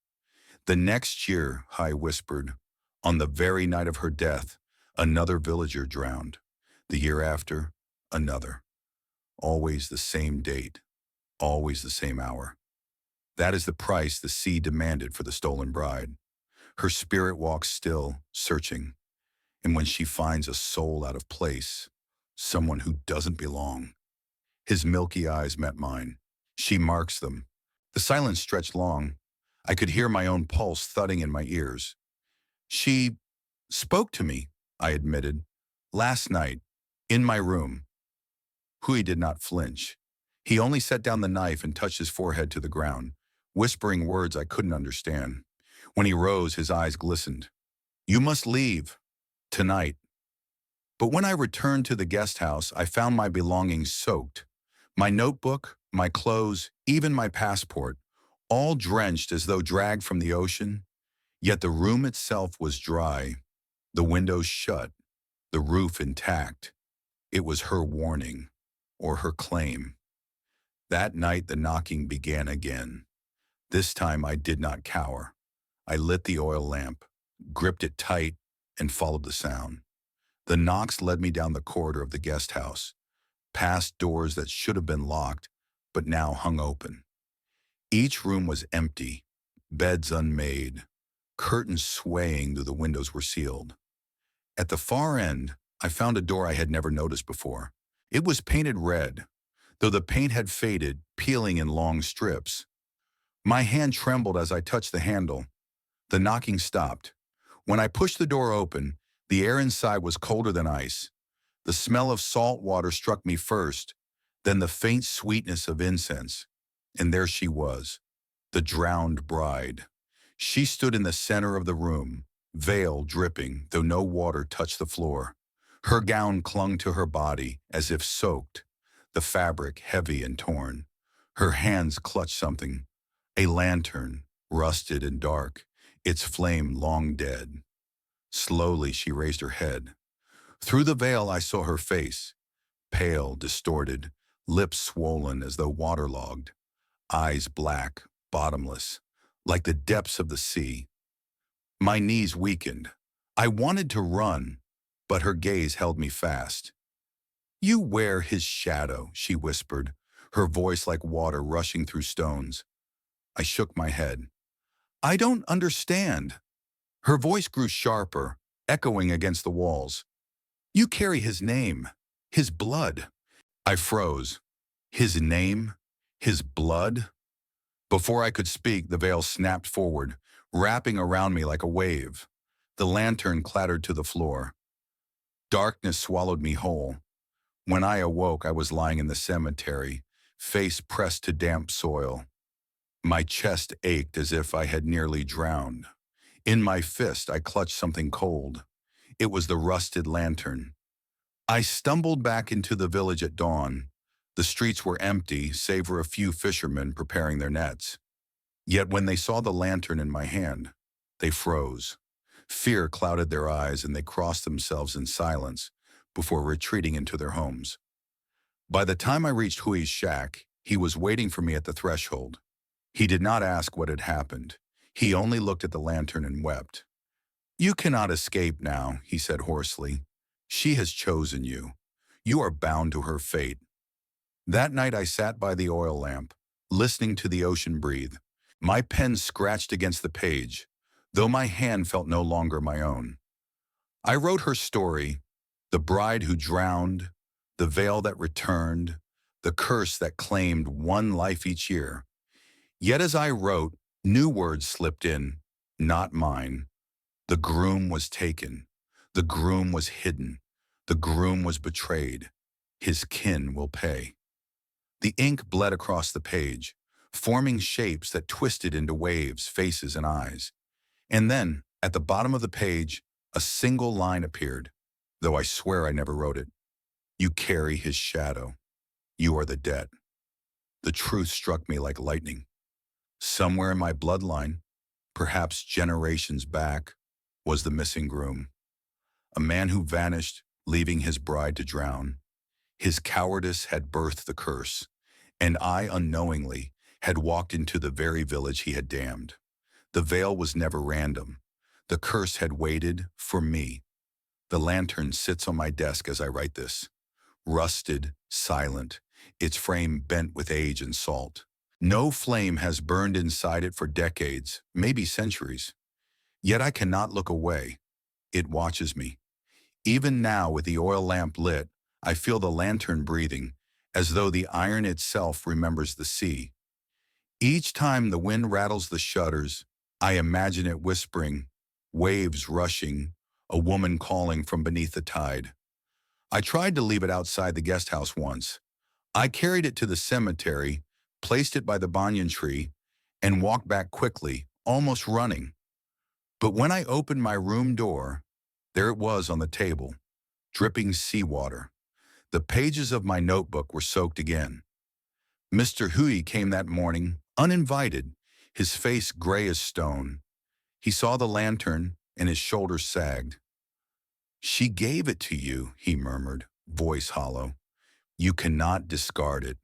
"The next year," Hai whispered, "on the very night of her death, another villager drowned. The year after, another. Always the same date, always the same hour. That is the price the sea demanded for the stolen bride. Her spirit walks still, searching. And when she finds a soul out of place, someone who doesn't belong." His milky eyes met mine. "She marks them." The silence stretched long. I could hear my own pulse thudding in my ears. "She spoke to me," I admitted. "Last night, in my room." Hui did not flinch. He only set down the knife and touched his forehead to the ground, whispering words I couldn't understand. When he rose, his eyes glistened. "You must leave. Tonight." But when I returned to the guest house, I found my belongings soaked. My notebook, my clothes, even my passport, all drenched as though dragged from the ocean. Yet the room itself was dry, the windows shut, the roof intact. It was her warning, or her claim. That night the knocking began again. This time I did not cower. I lit the oil lamp, gripped it tight, and followed the sound. The knocks led me down the corridor of the guest house, past doors that should have been locked, but now hung open. Each room was empty, beds unmade, curtains swaying though the windows were sealed. At the far end, I found a door I had never noticed before. It was painted red, though the paint had faded, peeling in long strips. My hand trembled as I touched the handle. The knocking stopped. When I pushed the door open, the air inside was colder than ice. The smell of salt water struck me first, then the faint sweetness of incense. And there she was, the drowned bride. She stood in the center of the room, veil dripping, though no water touched the floor. Her gown clung to her body as if soaked, the fabric heavy and torn. Her hands clutched something, a lantern, rusted and dark, its flame long dead. Slowly she raised her head. Through the veil I saw her face, pale, distorted, lips swollen as though waterlogged, eyes black, bottomless, like the depths of the sea. My knees weakened. I wanted to run, but her gaze held me fast. "You wear his shadow," she whispered, her voice like water rushing through stones. I shook my head. "I don't understand." Her voice grew sharper, echoing against the walls. "You carry his name, his blood." I froze. His name? His blood? Before I could speak, the veil snapped forward, wrapping around me like a wave. The lantern clattered to the floor. Darkness swallowed me whole. When I awoke, I was lying in the cemetery, face pressed to damp soil. My chest ached as if I had nearly drowned. In my fist, I clutched something cold. It was the rusted lantern. I stumbled back into the village at dawn. The streets were empty, save for a few fishermen preparing their nets. Yet when they saw the lantern in my hand, they froze. Fear clouded their eyes and they crossed themselves in silence before retreating into their homes. By the time I reached Hui's shack, he was waiting for me at the threshold. He did not ask what had happened. He only looked at the lantern and wept. "You cannot escape now," he said hoarsely. "She has chosen you. You are bound to her fate." That night I sat by the oil lamp, listening to the ocean breathe. My pen scratched against the page, though my hand felt no longer my own. I wrote her story, the bride who drowned, the veil that returned, the curse that claimed one life each year. Yet as I wrote, new words slipped in, not mine. The groom was taken. The groom was hidden. The groom was betrayed. His kin will pay. The ink bled across the page, forming shapes that twisted into waves, faces, and eyes. And then, at the bottom of the page, a single line appeared, though I swear I never wrote it. "You carry his shadow. You are the debt." The truth struck me like lightning. Somewhere in my bloodline, perhaps generations back, was the missing groom. A man who vanished, leaving his bride to drown. His cowardice had birthed the curse, and I unknowingly had walked into the very village he had damned. The veil was never random. The curse had waited for me. The lantern sits on my desk as I write this. Rusted, silent, its frame bent with age and salt. No flame has burned inside it for decades, maybe centuries. Yet I cannot look away. It watches me. Even now, with the oil lamp lit, I feel the lantern breathing, as though the iron itself remembers the sea. Each time the wind rattles the shutters, I imagine it whispering, waves rushing, a woman calling from beneath the tide. I tried to leave it outside the guest house once. I carried it to the cemetery, placed it by the banyan tree, and walked back quickly, almost running. But when I opened my room door, there it was on the table, dripping seawater. The pages of my notebook were soaked again. Mr. Hui came that morning, uninvited, his face gray as stone. He saw the lantern, and his shoulders sagged. "She gave it to you," he murmured, voice hollow. "You cannot discard it.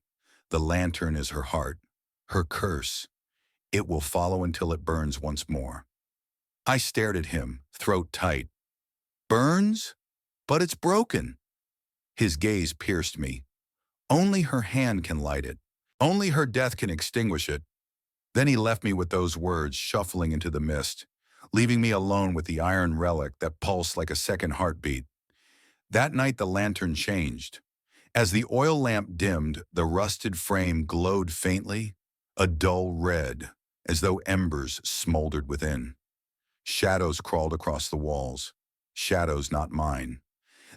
The lantern is her heart, her curse. It will follow until it burns once more." I stared at him, throat tight. "Burns? But it's broken." His gaze pierced me. "Only her hand can light it. Only her death can extinguish it." Then he left me with those words shuffling into the mist, leaving me alone with the iron relic that pulsed like a second heartbeat. That night the lantern changed. As the oil lamp dimmed, the rusted frame glowed faintly, a dull red, as though embers smoldered within. Shadows crawled across the walls. Shadows not mine.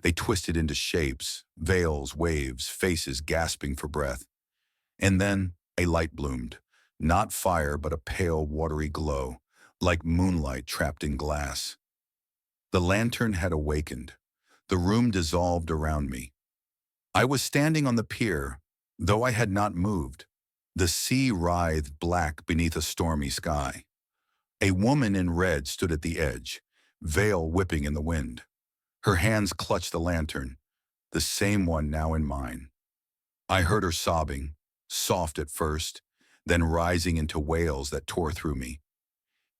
They twisted into shapes, veils, waves, faces gasping for breath. And then a light bloomed. Not fire, but a pale, watery glow, like moonlight trapped in glass. The lantern had awakened. The room dissolved around me. I was standing on the pier, though I had not moved. The sea writhed black beneath a stormy sky. A woman in red stood at the edge, veil whipping in the wind. Her hands clutched the lantern, the same one now in mine. I heard her sobbing, soft at first, then rising into wails that tore through me.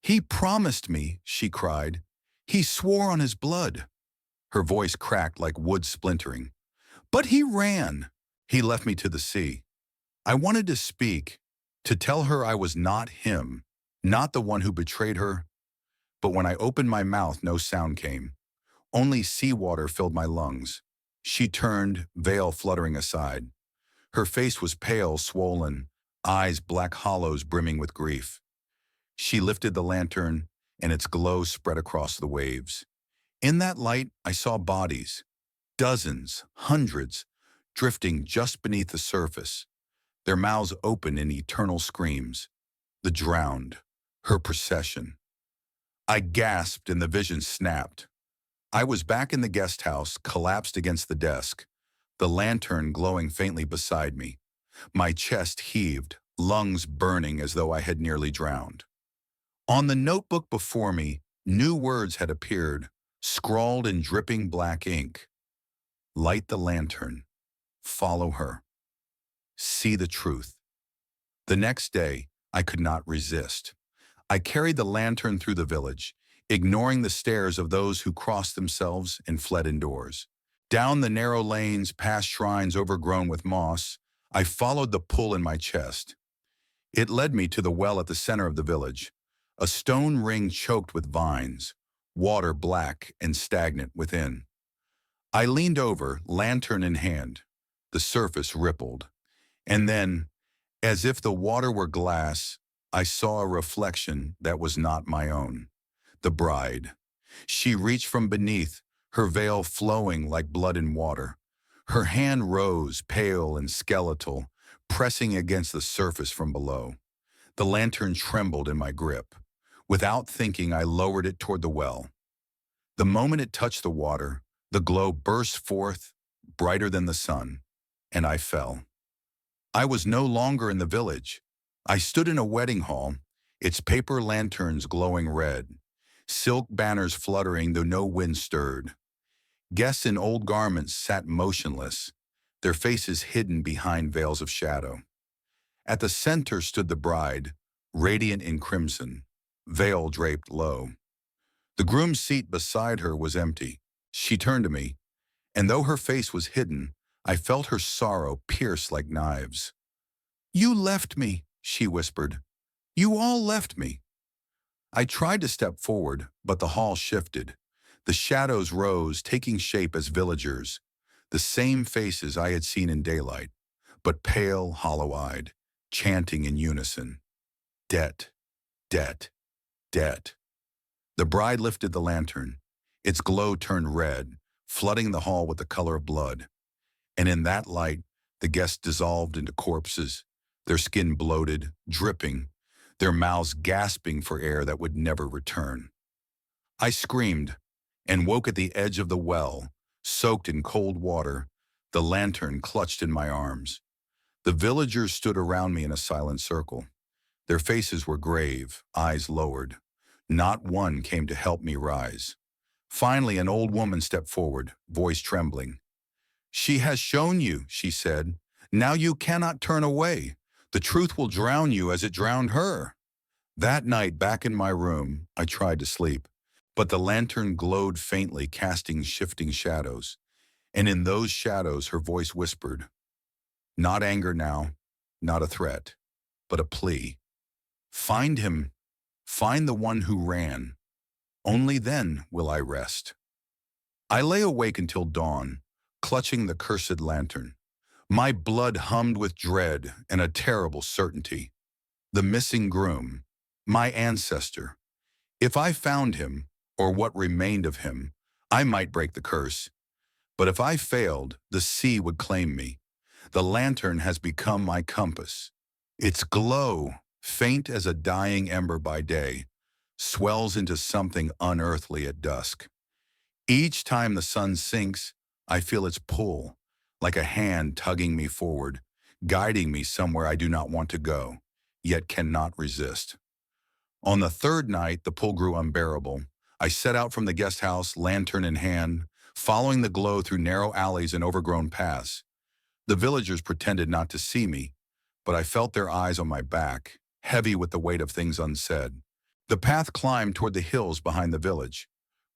"He promised me," she cried. "He swore on his blood." Her voice cracked like wood splintering. "But he ran." He left me to the sea. I wanted to speak, to tell her I was not him, not the one who betrayed her. But when I opened my mouth, no sound came. Only seawater filled my lungs. She turned, veil fluttering aside. Her face was pale, swollen, eyes black hollows brimming with grief. She lifted the lantern, and its glow spread across the waves. In that light, I saw bodies, dozens, hundreds, drifting just beneath the surface, their mouths open in eternal screams. The drowned, her procession. I gasped and the vision snapped. I was back in the guest house, collapsed against the desk, the lantern glowing faintly beside me. My chest heaved, lungs burning as though I had nearly drowned. On the notebook before me, new words had appeared, scrawled in dripping black ink. Light the lantern. Follow her. See the truth. The next day, I could not resist. I carried the lantern through the village, ignoring the stares of those who crossed themselves and fled indoors. Down the narrow lanes, past shrines overgrown with moss, I followed the pull in my chest. It led me to the well at the center of the village, a stone ring choked with vines, water black and stagnant within. I leaned over, lantern in hand. The surface rippled. And then, as if the water were glass, I saw a reflection that was not my own. The bride. She reached from beneath, her veil flowing like blood and water. Her hand rose, pale and skeletal, pressing against the surface from below. The lantern trembled in my grip. Without thinking, I lowered it toward the well. The moment it touched the water, the glow burst forth, brighter than the sun, and I fell. I was no longer in the village. I stood in a wedding hall, its paper lanterns glowing red, silk banners fluttering though no wind stirred. Guests in old garments sat motionless, their faces hidden behind veils of shadow. At the center stood the bride, radiant in crimson, veil draped low. The groom's seat beside her was empty. She turned to me, and though her face was hidden, I felt her sorrow pierce like knives. "You left me," she whispered. "You all left me." I tried to step forward, but the hall shifted. The shadows rose, taking shape as villagers, the same faces I had seen in daylight, but pale, hollow-eyed, chanting in unison. Debt, debt, debt. The bride lifted the lantern. Its glow turned red, flooding the hall with the color of blood. And in that light, the guests dissolved into corpses, their skin bloated, dripping, their mouths gasping for air that would never return. I screamed and woke at the edge of the well, soaked in cold water, the lantern clutched in my arms. The villagers stood around me in a silent circle. Their faces were grave, eyes lowered. Not one came to help me rise. Finally, an old woman stepped forward, voice trembling. "She has shown you," she said. "Now you cannot turn away. The truth will drown you as it drowned her." That night, back in my room, I tried to sleep, but the lantern glowed faintly, casting shifting shadows. And in those shadows, her voice whispered, not anger now, not a threat, but a plea. "Find him. Find the one who ran. Only then will I rest." I lay awake until dawn, clutching the cursed lantern. My blood hummed with dread and a terrible certainty. The missing groom, my ancestor. If I found him, or what remained of him, I might break the curse. But if I failed, the sea would claim me. The lantern has become my compass. Its glow, faint as a dying ember by day, swells into something unearthly at dusk. Each time the sun sinks, I feel its pull, like a hand tugging me forward, guiding me somewhere I do not want to go, yet cannot resist. On the third night, the pull grew unbearable. I set out from the guest house, lantern in hand, following the glow through narrow alleys and overgrown paths. The villagers pretended not to see me, but I felt their eyes on my back, heavy with the weight of things unsaid. The path climbed toward the hills behind the village,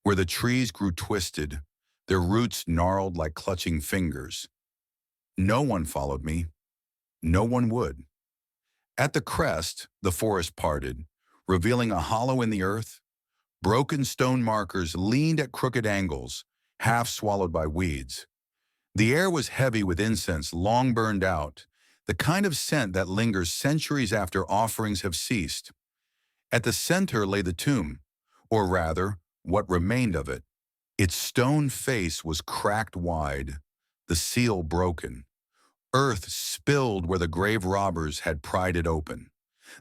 where the trees grew twisted, their roots gnarled like clutching fingers. No one followed me. No one would. At the crest, the forest parted, revealing a hollow in the earth. Broken stone markers leaned at crooked angles, half swallowed by weeds. The air was heavy with incense long burned out, the kind of scent that lingers centuries after offerings have ceased. At the center lay the tomb, or rather, what remained of it. Its stone face was cracked wide, the seal broken. Earth spilled where the grave robbers had pried it open.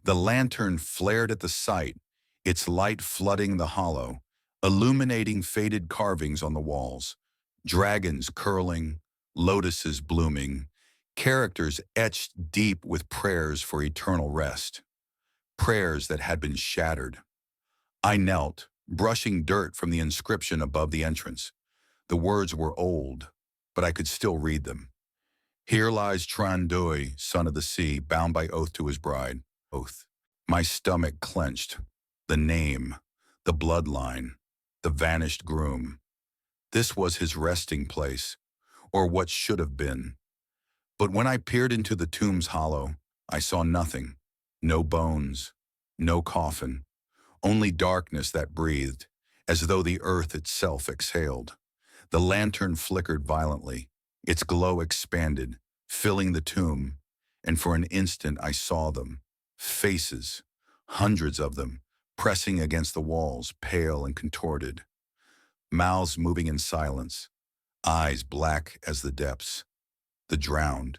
The lantern flared at the sight, its light flooding the hollow, illuminating faded carvings on the walls. Dragons curling, lotuses blooming, characters etched deep with prayers for eternal rest. Prayers that had been shattered. I knelt, brushing dirt from the inscription above the entrance. The words were old, but I could still read them. Here lies Tran Doi, son of the sea, bound by oath to his bride. Oath. My stomach clenched. The name, the bloodline, the vanished groom. This was his resting place, or what should have been. But when I peered into the tomb's hollow, I saw nothing. No bones, no coffin, only darkness that breathed, as though the earth itself exhaled. The lantern flickered violently. Its glow expanded, filling the tomb, and for an instant I saw them. Faces, hundreds of them, pressing against the walls, pale and contorted. Mouths moving in silence, eyes black as the depths. The drowned.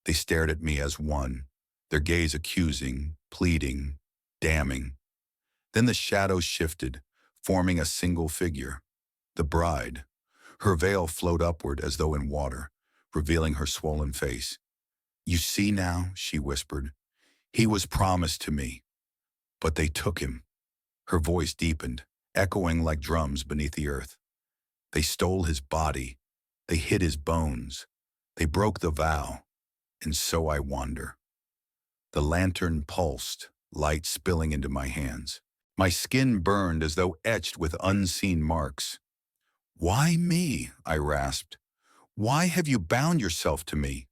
They stared at me as one, their gaze accusing, pleading, damning. Then the shadows shifted, forming a single figure. The bride. Her veil flowed upward as though in water, revealing her swollen face. "You see now," she whispered. "He was promised to me, but they took him." Her voice deepened, echoing like drums beneath the earth. "They stole his body. They hid his bones. They broke the vow. And so I wander." The lantern pulsed, light spilling into my hands. My skin burned as though etched with unseen marks. "Why me?" I rasped. "Why have you bound yourself to me?"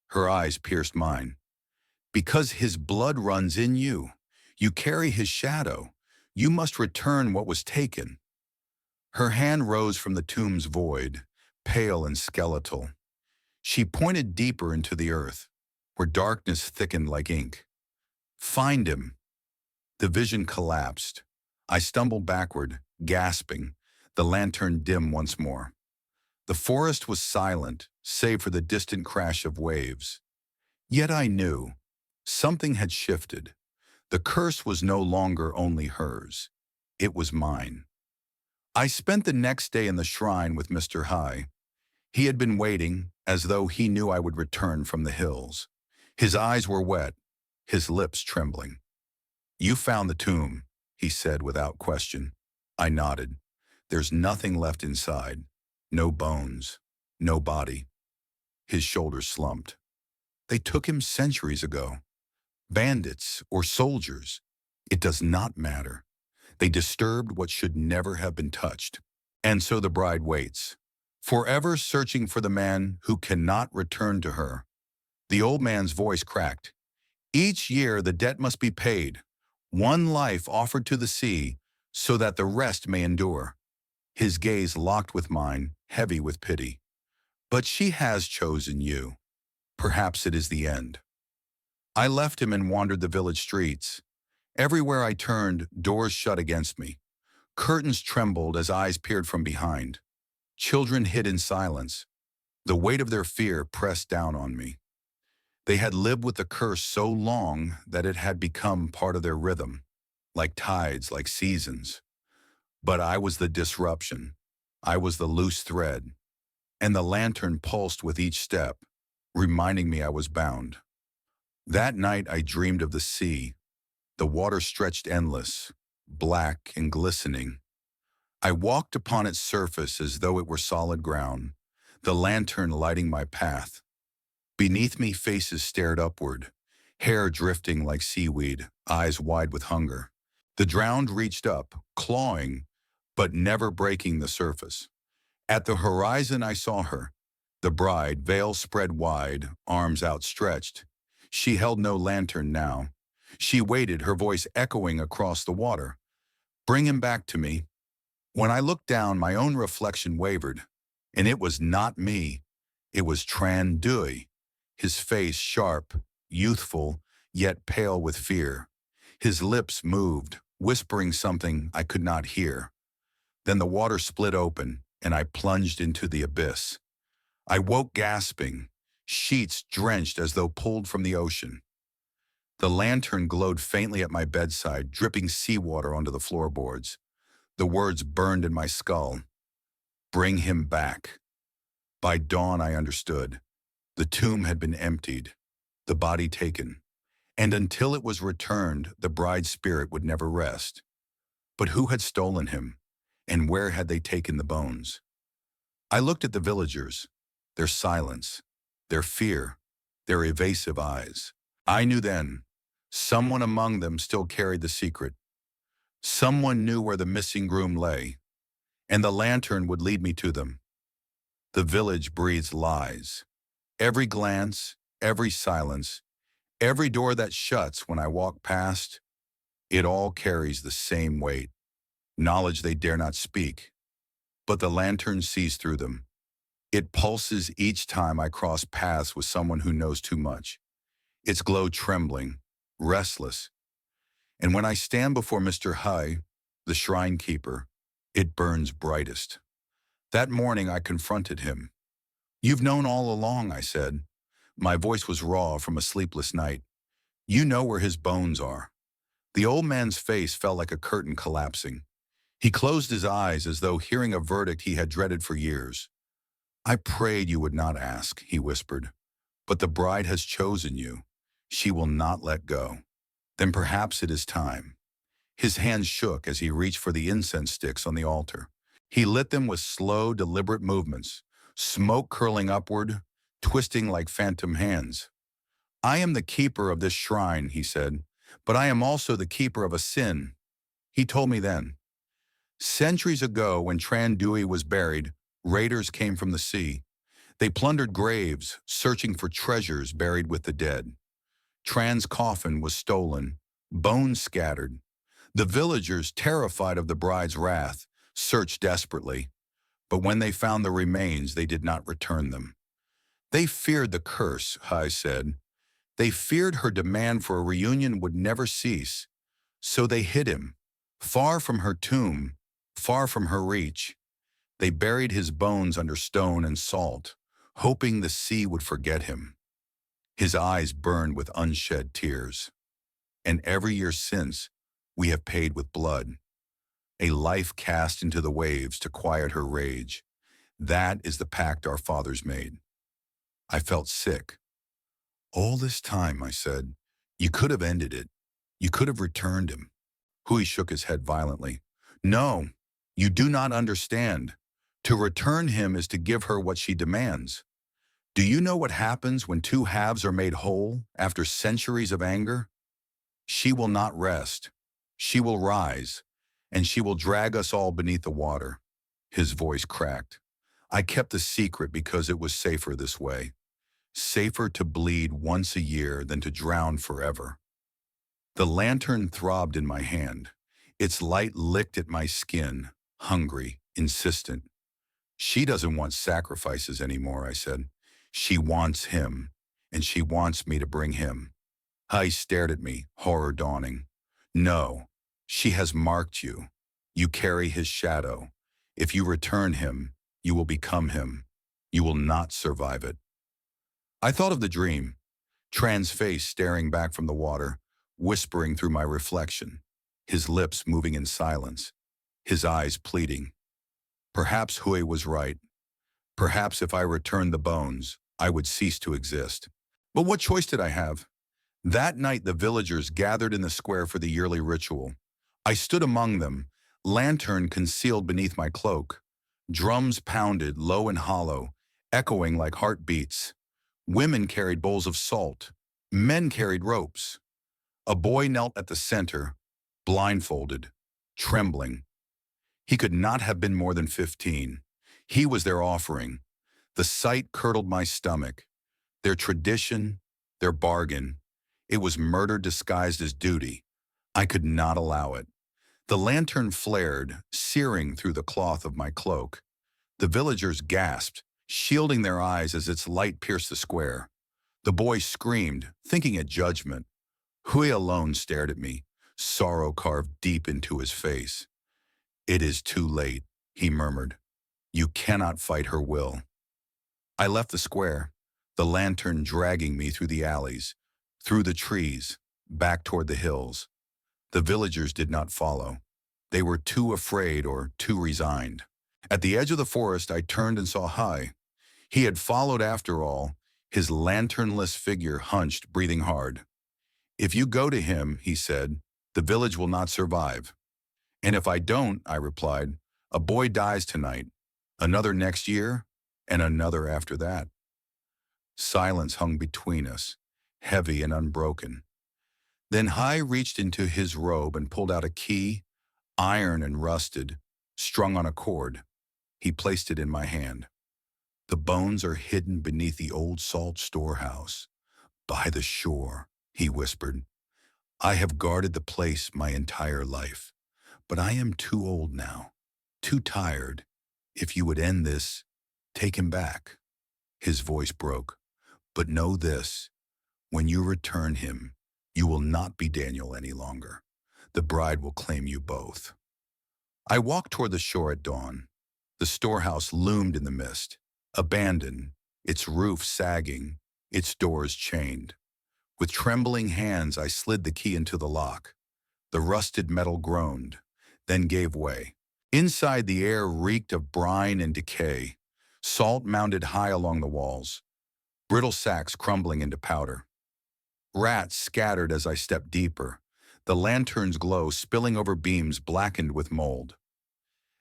Her eyes pierced mine. "Because his blood runs in you. You carry his shadow. You must return what was taken." Her hand rose from the tomb's void, pale and skeletal. She pointed deeper into the earth, where darkness thickened like ink. "Find him." The vision collapsed. I stumbled backward, gasping, the lantern dim once more. The forest was silent, save for the distant crash of waves. Yet I knew. Something had shifted. The curse was no longer only hers. It was mine. I spent the next day in the shrine with Mr. Hai. He had been waiting, as though he knew I would return from the hills. His eyes were wet, his lips trembling. "You found the tomb," he said without question. I nodded. "There's nothing left inside. No bones, no body." His shoulders slumped. "They took him centuries ago. Bandits or soldiers. It does not matter. They disturbed what should never have been touched. And so the bride waits, forever searching for the man who cannot return to her." The old man's voice cracked. "Each year the debt must be paid, one life offered to the sea, so that the rest may endure." His gaze locked with mine, heavy with pity. "But she has chosen you. Perhaps it is the end." I left him and wandered the village streets. Everywhere I turned, doors shut against me. Curtains trembled as eyes peered from behind. Children hid in silence. The weight of their fear pressed down on me. They had lived with the curse so long that it had become part of their rhythm, like tides, like seasons. But I was the disruption. I was the loose thread, and the lantern pulsed with each step, reminding me I was bound. That night I dreamed of the sea. The water stretched endless, black and glistening. I walked upon its surface as though it were solid ground, the lantern lighting my path. Beneath me faces stared upward, hair drifting like seaweed, eyes wide with hunger. The drowned reached up, clawing, but never breaking the surface. At the horizon I saw her, the bride, veil spread wide, arms outstretched. She held no lantern now. She waited, her voice echoing across the water. Bring him back to me. When I looked down, my own reflection wavered, and it was not me. It was Tran Dui, his face sharp, youthful, yet pale with fear. His lips moved, whispering something I could not hear. Then the water split open, and I plunged into the abyss. I woke gasping, sheets drenched as though pulled from the ocean. The lantern glowed faintly at my bedside, dripping seawater onto the floorboards. The words burned in my skull. Bring him back. By dawn I understood. The tomb had been emptied, the body taken, and until it was returned, the bride's spirit would never rest. But who had stolen him, and where had they taken the bones? I looked at the villagers, their silence, their fear, their evasive eyes. I knew then, someone among them still carried the secret. Someone knew where the missing groom lay, and the lantern would lead me to them. The village breathes lies. Every glance, every silence, every door that shuts when I walk past, it all carries the same weight, knowledge they dare not speak. But the lantern sees through them. It pulses each time I cross paths with someone who knows too much. Its glow trembling, restless. And when I stand before Mr. Hai, the shrine keeper, it burns brightest. That morning I confronted him. You've known all along, I said. My voice was raw from a sleepless night. You know where his bones are. The old man's face felt like a curtain collapsing. He closed his eyes as though hearing a verdict he had dreaded for years. I prayed you would not ask, he whispered. But the bride has chosen you. She will not let go. Then perhaps it is time. His hands shook as he reached for the incense sticks on the altar. He lit them with slow, deliberate movements, smoke curling upward, twisting like phantom hands. I am the keeper of this shrine, he said, but I am also the keeper of a sin. He told me then. Centuries ago, when Tran Dui was buried, raiders came from the sea. They plundered graves, searching for treasures buried with the dead. Tran's coffin was stolen, bones scattered. The villagers, terrified of the bride's wrath, searched desperately. But when they found the remains, they did not return them. They feared the curse, Hai said. They feared her demand for a reunion would never cease. So they hid him, far from her tomb, far from her reach. They buried his bones under stone and salt, hoping the sea would forget him. His eyes burned with unshed tears. And every year since, we have paid with blood. A life cast into the waves to quiet her rage. That is the pact our fathers made. I felt sick. All this time, I said, you could have ended it. You could have returned him. Hui shook his head violently. No, you do not understand. To return him is to give her what she demands. Do you know what happens when two halves are made whole after centuries of anger? She will not rest. She will rise, and she will drag us all beneath the water. His voice cracked. I kept the secret because it was safer this way. Safer to bleed once a year than to drown forever. The lantern throbbed in my hand. Its light licked at my skin, hungry, insistent. She doesn't want sacrifices anymore, I said. She wants him, and she wants me to bring him. Hai stared at me, horror dawning. No, she has marked you. You carry his shadow. If you return him, you will become him. You will not survive it. I thought of the dream, Tran's face staring back from the water, whispering through my reflection, his lips moving in silence, his eyes pleading. Perhaps Hui was right. Perhaps if I returned the bones, I would cease to exist. But what choice did I have? That night the villagers gathered in the square for the yearly ritual. I stood among them, lantern concealed beneath my cloak. Drums pounded low and hollow, echoing like heartbeats. Women carried bowls of salt. Men carried ropes. A boy knelt at the center, blindfolded, trembling. He could not have been more than 15. He was their offering. The sight curdled my stomach. Their tradition, their bargain. It was murder disguised as duty. I could not allow it. The lantern flared, searing through the cloth of my cloak. The villagers gasped, shielding their eyes as its light pierced the square. The boy screamed, thinking it judgment. Hui alone stared at me, sorrow carved deep into his face. "It is too late," he murmured. "You cannot fight her will." I left the square, the lantern dragging me through the alleys, through the trees, back toward the hills. The villagers did not follow. They were too afraid or too resigned. At the edge of the forest, I turned and saw Hai. He had followed after all, his lanternless figure hunched, breathing hard. "If you go to him," he said, "the village will not survive." "And if I don't," I replied, "a boy dies tonight, another next year, and another after that." Silence hung between us, heavy and unbroken. Then Hai reached into his robe and pulled out a key, iron and rusted, strung on a cord. He placed it in my hand. "The bones are hidden beneath the old salt storehouse, by the shore," he whispered. "I have guarded the place my entire life, but I am too old now, too tired. If you would end this, take him back." His voice broke. "But know this, when you return him, you will not be Daniel any longer. The bride will claim you both." I walked toward the shore at dawn. The storehouse loomed in the mist, abandoned, its roof sagging, its doors chained. With trembling hands, I slid the key into the lock. The rusted metal groaned, then gave way. Inside, the air reeked of brine and decay. Salt mounted high along the walls, brittle sacks crumbling into powder. Rats scattered as I stepped deeper, the lantern's glow spilling over beams blackened with mold.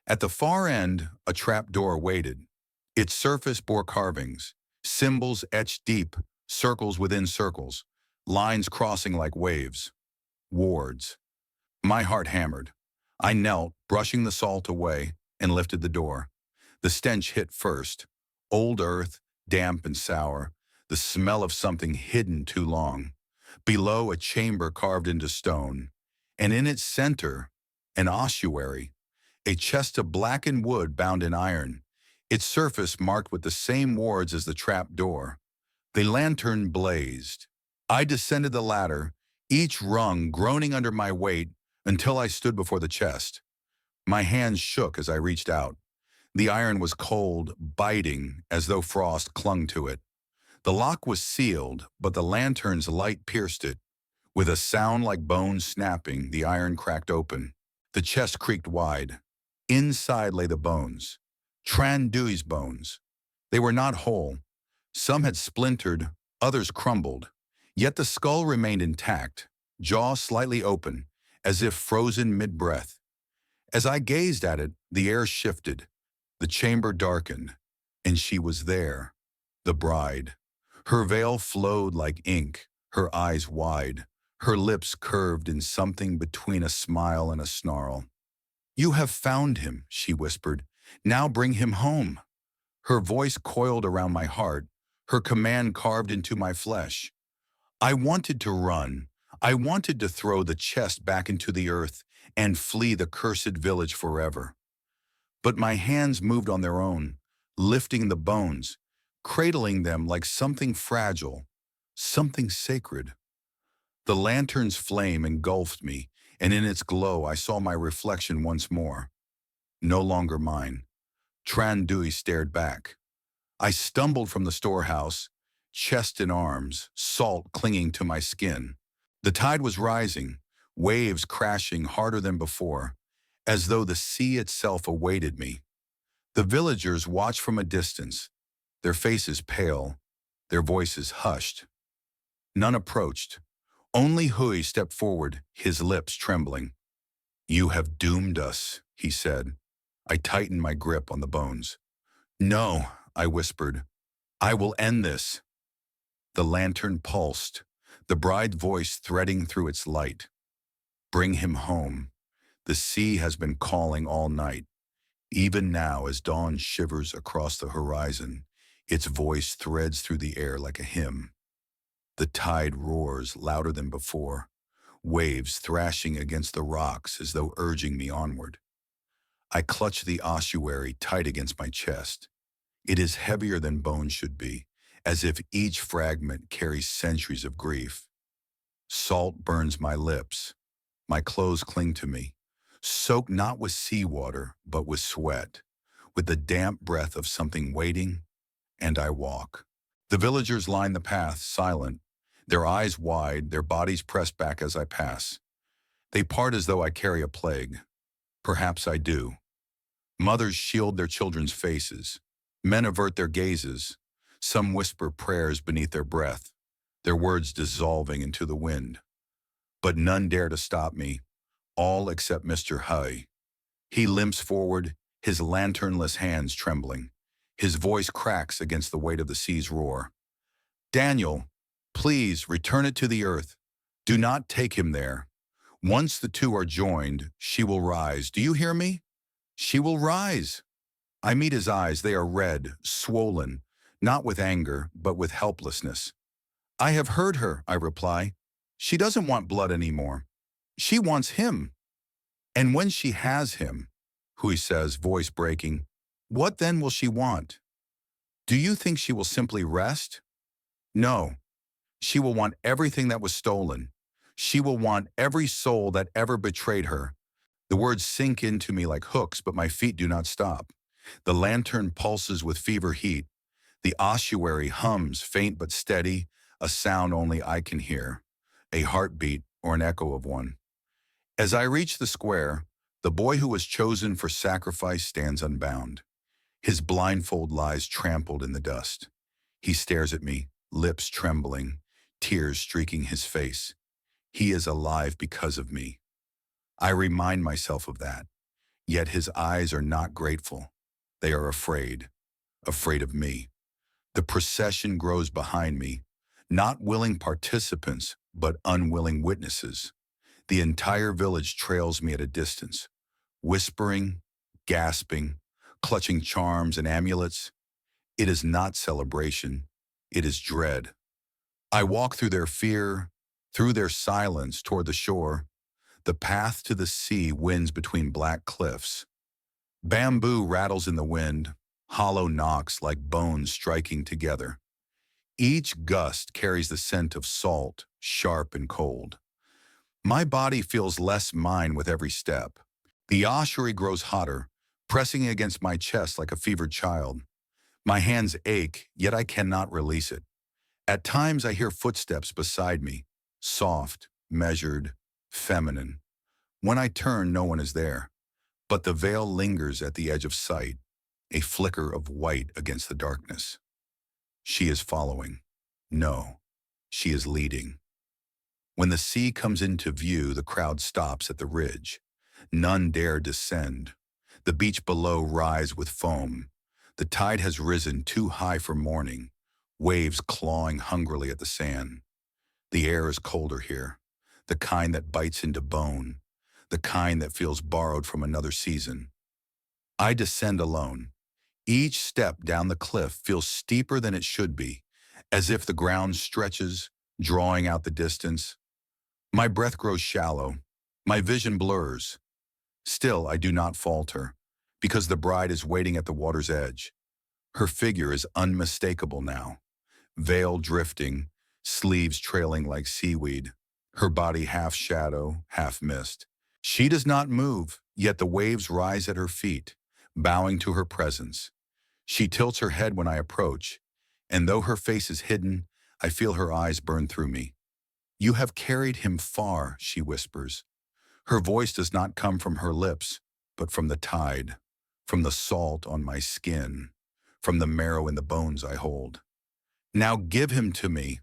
At the far end, a trap door waited. Its surface bore carvings, symbols etched deep, circles within circles, lines crossing like waves. Wards. My heart hammered. I knelt, brushing the salt away, and lifted the door. The stench hit first. Old earth, damp and sour, the smell of something hidden too long. Below, a chamber carved into stone, and in its center, an ossuary, a chest of blackened wood bound in iron, its surface marked with the same wards as the trap door. The lantern blazed. I descended the ladder, each rung groaning under my weight, until I stood before the chest. My hands shook as I reached out. The iron was cold, biting, as though frost clung to it. The lock was sealed, but the lantern's light pierced it. With a sound like bones snapping, the iron cracked open. The chest creaked wide. Inside lay the bones. Tran Dui's bones. They were not whole. Some had splintered, others crumbled. Yet the skull remained intact, jaw slightly open, as if frozen mid-breath. As I gazed at it, the air shifted. The chamber darkened, and she was there, the bride. Her veil flowed like ink, her eyes wide, her lips curved in something between a smile and a snarl. "You have found him," she whispered. "Now bring him home." Her voice coiled around my heart, her command carved into my flesh. I wanted to run. I wanted to throw the chest back into the earth and flee the cursed village forever. But my hands moved on their own, lifting the bones, cradling them like something fragile, something sacred. The lantern's flame engulfed me, and in its glow I saw my reflection once more. No longer mine. Tran Dui stared back. I stumbled from the storehouse, chest and arms, salt clinging to my skin. The tide was rising, waves crashing harder than before, as though the sea itself awaited me. The villagers watch from a distance, their faces pale, their voices hushed. None approached. Only Hui stepped forward, his lips trembling. "You have doomed us," he said. I tightened my grip on the bones. "No," I whispered. "I will end this." The lantern pulsed, the bride's voice threading through its light. "Bring him home. The sea has been calling all night. Even now, as dawn shivers across the horizon, its voice threads through the air like a hymn. The tide roars louder than before, waves thrashing against the rocks as though urging me onward. I clutch the ossuary tight against my chest. It is heavier than bones should be, as if each fragment carries centuries of grief. Salt burns my lips. My clothes cling to me, soaked not with seawater, but with sweat, with the damp breath of something waiting, and I walk. The villagers line the path, silent, their eyes wide, their bodies pressed back as I pass. They part as though I carry a plague. Perhaps I do. Mothers shield their children's faces. Men avert their gazes. Some whisper prayers beneath their breath, their words dissolving into the wind. But none dare to stop me, all except Mr. Hui. He limps forward, his lanternless hands trembling. His voice cracks against the weight of the sea's roar. "Daniel, please return it to the earth. Do not take him there. Once the two are joined, she will rise. Do you hear me? She will rise." I meet his eyes. They are red, swollen, not with anger, but with helplessness. "I have heard her," I reply. "She doesn't want blood anymore. She wants him." "And when she has him," Hui says, voice breaking, "what then will she want? Do you think she will simply rest? No. She will want everything that was stolen. She will want every soul that ever betrayed her." The words sink into me like hooks, but my feet do not stop. The lantern pulses with fever heat. The ossuary hums, faint but steady, a sound only I can hear, a heartbeat or an echo of one. As I reach the square, the boy who was chosen for sacrifice stands unbound. His blindfold lies trampled in the dust. He stares at me, lips trembling, tears streaking his face. He is alive because of me. I remind myself of that. Yet his eyes are not grateful. They are afraid, afraid of me. The procession grows behind me, not willing participants, but unwilling witnesses. The entire village trails me at a distance, whispering, gasping, clutching charms and amulets. It is not celebration, it is dread. I walk through their fear, through their silence toward the shore. The path to the sea winds between black cliffs. Bamboo rattles in the wind, hollow knocks like bones striking together. Each gust carries the scent of salt, sharp and cold. My body feels less mine with every step. The ossuary grows hotter, pressing against my chest like a fevered child. My hands ache, yet I cannot release it. At times I hear footsteps beside me, soft, measured, feminine. When I turn, no one is there, but the veil lingers at the edge of sight, a flicker of white against the darkness. She is following. No, she is leading. When the sea comes into view, the crowd stops at the ridge. None dare descend. The beach below rise with foam. The tide has risen too high for mourning, waves clawing hungrily at the sand. The air is colder here, the kind that bites into bone, the kind that feels borrowed from another season. I descend alone. Each step down the cliff feels steeper than it should be, as if the ground stretches, drawing out the distance. My breath grows shallow. My vision blurs. Still, I do not falter, because the bride is waiting at the water's edge. Her figure is unmistakable now, veil drifting, sleeves trailing like seaweed, her body half shadow, half mist. She does not move, yet the waves rise at her feet, bowing to her presence. She tilts her head when I approach, and though her face is hidden, I feel her eyes burn through me. "You have carried him far," she whispers. Her voice does not come from her lips, but from the tide, from the salt on my skin, from the marrow in the bones I hold. Now give him to me.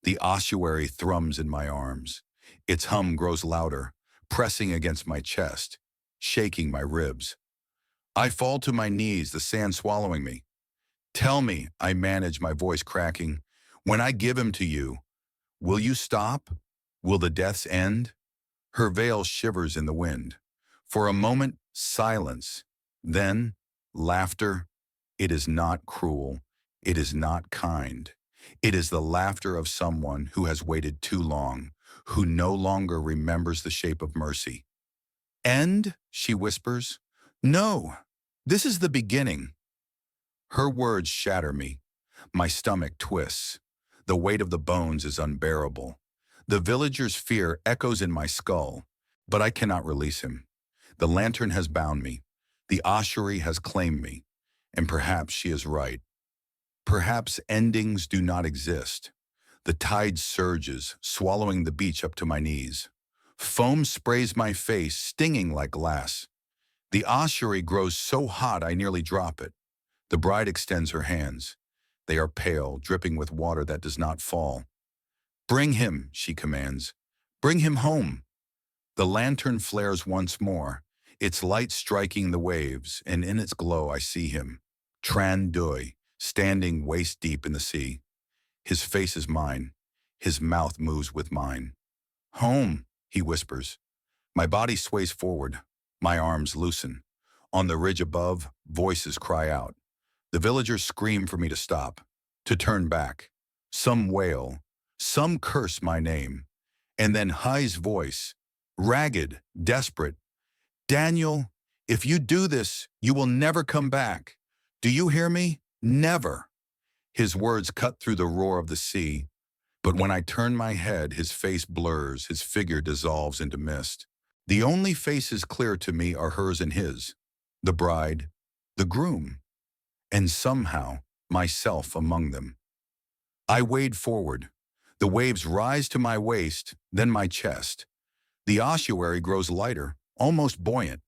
The ossuary thrums in my arms. Its hum grows louder, pressing against my chest, shaking my ribs. I fall to my knees, the sand swallowing me. Tell me, I manage, my voice cracking, when I give him to you, will you stop? Will the deaths end? Her veil shivers in the wind. For a moment, silence. Then, laughter. It is not cruel. It is not kind. It is the laughter of someone who has waited too long, who no longer remembers the shape of mercy. End? She whispers. No, this is the beginning. Her words shatter me. My stomach twists. The weight of the bones is unbearable. The villager's fear echoes in my skull, but I cannot release him. The lantern has bound me. The ossuary has claimed me. And perhaps she is right. Perhaps endings do not exist. The tide surges, swallowing the beach up to my knees. Foam sprays my face, stinging like glass. The ossuary grows so hot I nearly drop it. The bride extends her hands. They are pale, dripping with water that does not fall. Bring him, she commands. Bring him home. The lantern flares once more, its light striking the waves, and in its glow I see him, Tran Doi, standing waist-deep in the sea. His face is mine. His mouth moves with mine. Home, he whispers. My body sways forward. My arms loosen. On the ridge above, voices cry out. The villagers scream for me to stop, to turn back. Some wail, some curse my name. And then Hai's voice, ragged, desperate. Daniel, if you do this, you will never come back. Do you hear me? Never. His words cut through the roar of the sea. But when I turn my head, his face blurs, his figure dissolves into mist. The only faces clear to me are hers and his, the bride, the groom, and somehow myself among them. I wade forward. The waves rise to my waist, then my chest. The ossuary grows lighter, almost buoyant.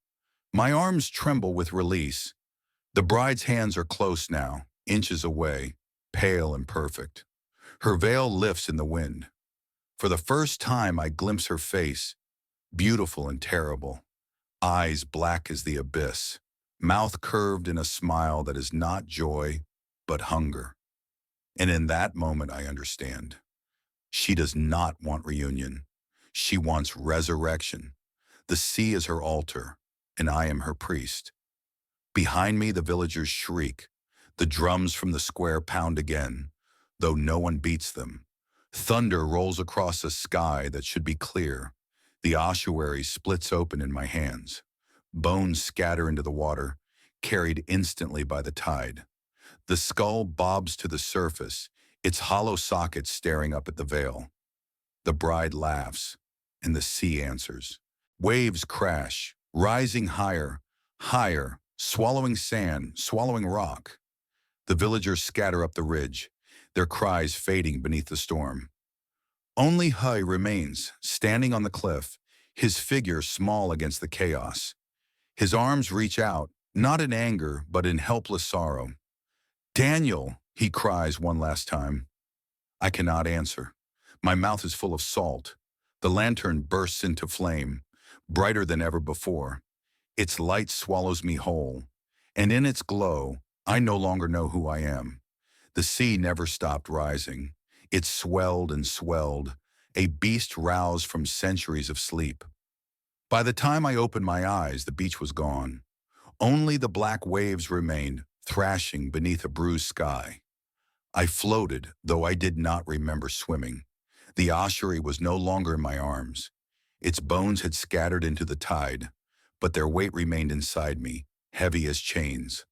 My arms tremble with release. The bride's hands are close now, inches away, pale and perfect. Her veil lifts in the wind. For the first time I glimpse her face, beautiful and terrible, eyes black as the abyss, mouth curved in a smile that is not joy, but hunger. And in that moment I understand. She does not want reunion. She wants resurrection. The sea is her altar, and I am her priest. Behind me the villagers shriek. The drums from the square pound again, though no one beats them. Thunder rolls across a sky that should be clear. The ossuary splits open in my hands. Bones scatter into the water, carried instantly by the tide. The skull bobs to the surface, its hollow socket staring up at the veil. The bride laughs, and the sea answers. Waves crash, rising higher, higher, swallowing sand, swallowing rock. The villagers scatter up the ridge, their cries fading beneath the storm. Only Hai remains, standing on the cliff, his figure small against the chaos. His arms reach out, not in anger, but in helpless sorrow. Daniel, he cries one last time. I cannot answer. My mouth is full of salt. The lantern bursts into flame, brighter than ever before. Its light swallows me whole, and in its glow, I no longer know who I am. The sea never stopped rising. It swelled and swelled, a beast roused from centuries of sleep. By the time I opened my eyes, the beach was gone. Only the black waves remained, thrashing beneath a bruised sky. I floated, though I did not remember swimming. The ossuary was no longer in my arms. Its bones had scattered into the tide, but their weight remained inside me, heavy as chains.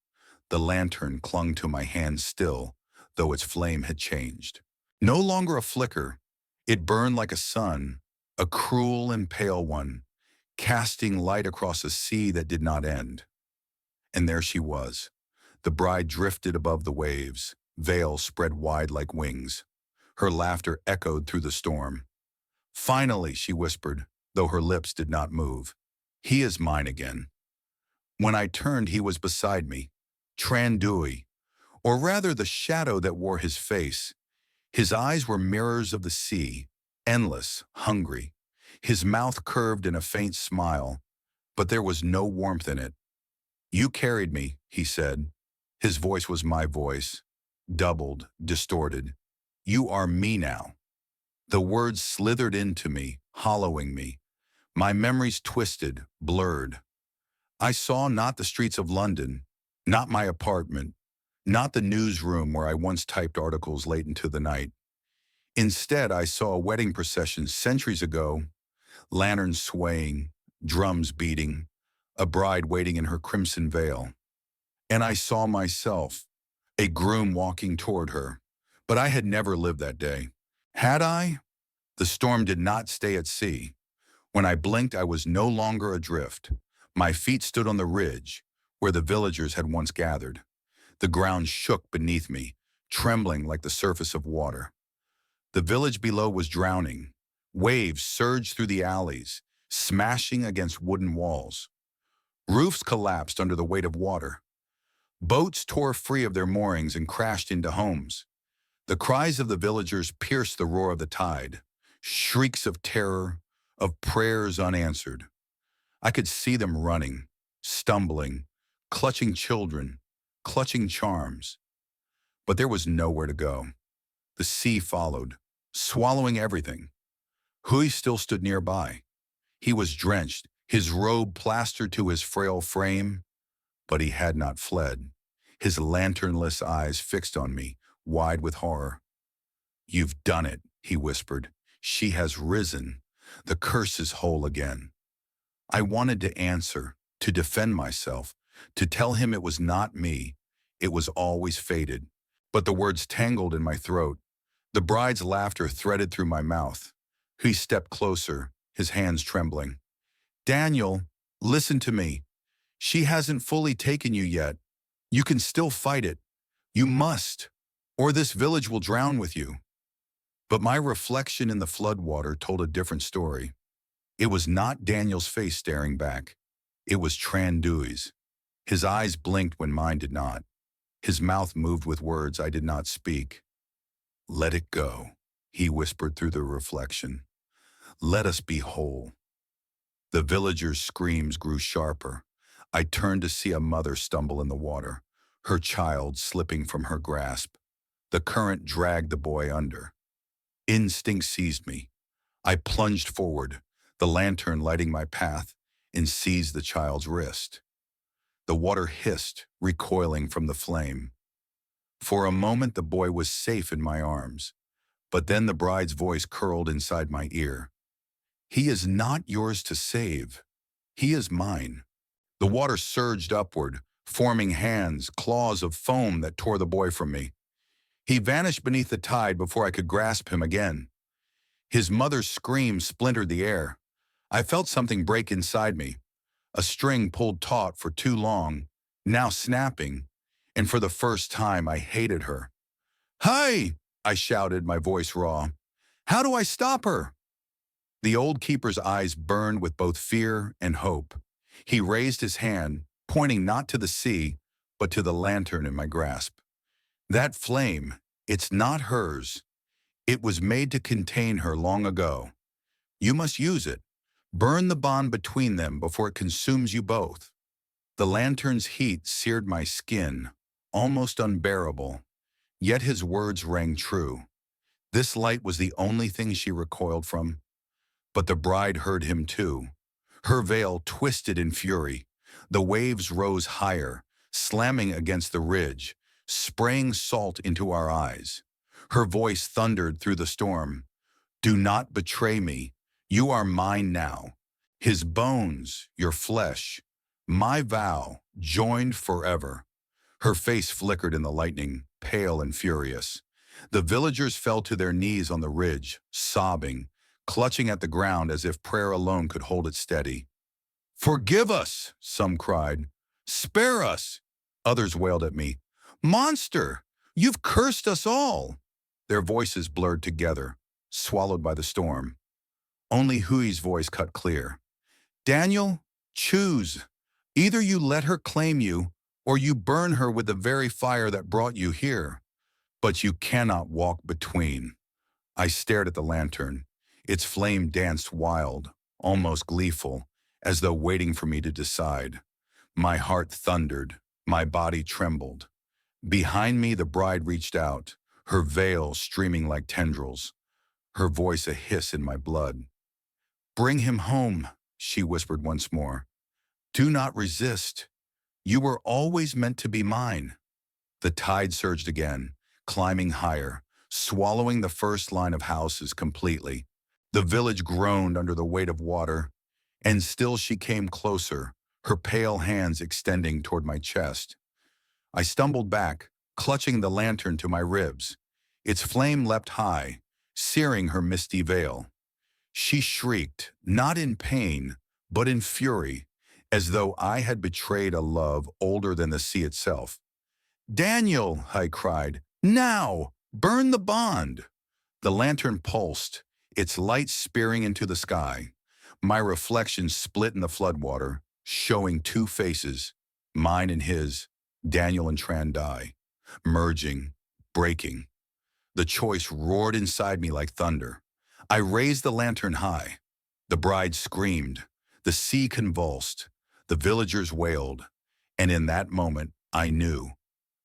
The lantern clung to my hand still, though its flame had changed. No longer a flicker, it burned like a sun, a cruel and pale one, casting light across a sea that did not end. And there she was. The bride drifted above the waves, veil spread wide like wings. Her laughter echoed through the storm. Finally, she whispered, though her lips did not move. He is mine again. When I turned, he was beside me, Trandui, or rather the shadow that wore his face. His eyes were mirrors of the sea, endless, hungry. His mouth curved in a faint smile, but there was no warmth in it. "You carried me," he said. His voice was my voice, doubled, distorted. "You are me now." The words slithered into me, hollowing me. My memories twisted, blurred. I saw not the streets of London, not my apartment, not the newsroom where I once typed articles late into the night. Instead, I saw a wedding procession centuries ago, lanterns swaying, drums beating, a bride waiting in her crimson veil. And I saw myself, a groom walking toward her. But I had never lived that day. Had I? The storm did not stay at sea. When I blinked, I was no longer adrift. My feet stood on the ridge, where the villagers had once gathered. The ground shook beneath me, trembling like the surface of water. The village below was drowning. Waves surged through the alleys, smashing against wooden walls. Roofs collapsed under the weight of water. Boats tore free of their moorings and crashed into homes. The cries of the villagers pierced the roar of the tide, shrieks of terror, of prayers unanswered. I could see them running, stumbling, clutching children, clutching charms. But there was nowhere to go. The sea followed, swallowing everything. Hui still stood nearby. He was drenched, his robe plastered to his frail frame, but he had not fled. His lanternless eyes fixed on me, wide with horror. "You've done it," he whispered. "She has risen. The curse is whole again." I wanted to answer, to defend myself, to tell him it was not me. It was always fated. But the words tangled in my throat. The bride's laughter threaded through my mouth. He stepped closer, his hands trembling. "Daniel, listen to me. She hasn't fully taken you yet. You can still fight it. You must, or this village will drown with you." But my reflection in the floodwater told a different story. It was not Daniel's face staring back. It was Trandui's. His eyes blinked when mine did not. His mouth moved with words I did not speak. "Let it go," he whispered through the reflection. "Let us be whole." The villagers' screams grew sharper. I turned to see a mother stumble in the water, her child slipping from her grasp. The current dragged the boy under. Instinct seized me. I plunged forward, the lantern lighting my path, and seized the child's wrist. The water hissed, recoiling from the flame. For a moment the boy was safe in my arms, but then the bride's voice curled inside my ear. "He is not yours to save. He is mine." The water surged upward, forming hands, claws of foam that tore the boy from me. He vanished beneath the tide before I could grasp him again. His mother's scream splintered the air. I felt something break inside me. A string pulled taut for too long, now snapping, and for the first time I hated her. "Hey!" I shouted, my voice raw. "How do I stop her?" The old keeper's eyes burned with both fear and hope. He raised his hand, pointing not to the sea, but to the lantern in my grasp. "That flame, it's not hers. It was made to contain her long ago. You must use it. Burn the bond between them before it consumes you both." The lantern's heat seared my skin, almost unbearable. Yet his words rang true. This light was the only thing she recoiled from. But the bride heard him too. Her veil twisted in fury. The waves rose higher, slamming against the ridge, spraying salt into our eyes. Her voice thundered through the storm. "Do not betray me. You are mine now. His bones, your flesh. My vow, joined forever." Her face flickered in the lightning, pale and furious. The villagers fell to their knees on the ridge, sobbing, clutching at the ground as if prayer alone could hold it steady. "Forgive us," some cried. "Spare us," others wailed at me. "Monster, you've cursed us all." Their voices blurred together, swallowed by the storm. Only Hui's voice cut clear. "Daniel, choose. Either you let her claim you, or you burn her with the very fire that brought you here. But you cannot walk between. I stared at the lantern. Its flame danced wild, almost gleeful, as though waiting for me to decide. My heart thundered. My body trembled. Behind me, the bride reached out, her veil streaming like tendrils, her voice a hiss in my blood. "Bring him home," she whispered once more. "Do not resist. You were always meant to be mine." The tide surged again, climbing higher, swallowing the first line of houses completely. The village groaned under the weight of water, and still she came closer, her pale hands extending toward my chest. I stumbled back, clutching the lantern to my ribs. Its flame leapt high, searing her misty veil. She shrieked, not in pain, but in fury, as though I had betrayed a love older than the sea itself. "Daniel," I cried, "now! Burn the bond!" The lantern pulsed, its light spearing into the sky. My reflection split in the floodwater, showing two faces, mine and his, Daniel and Trandai, merging, breaking. The choice roared inside me like thunder. I raised the lantern high. The bride screamed. The sea convulsed. The villagers wailed. And in that moment, I knew.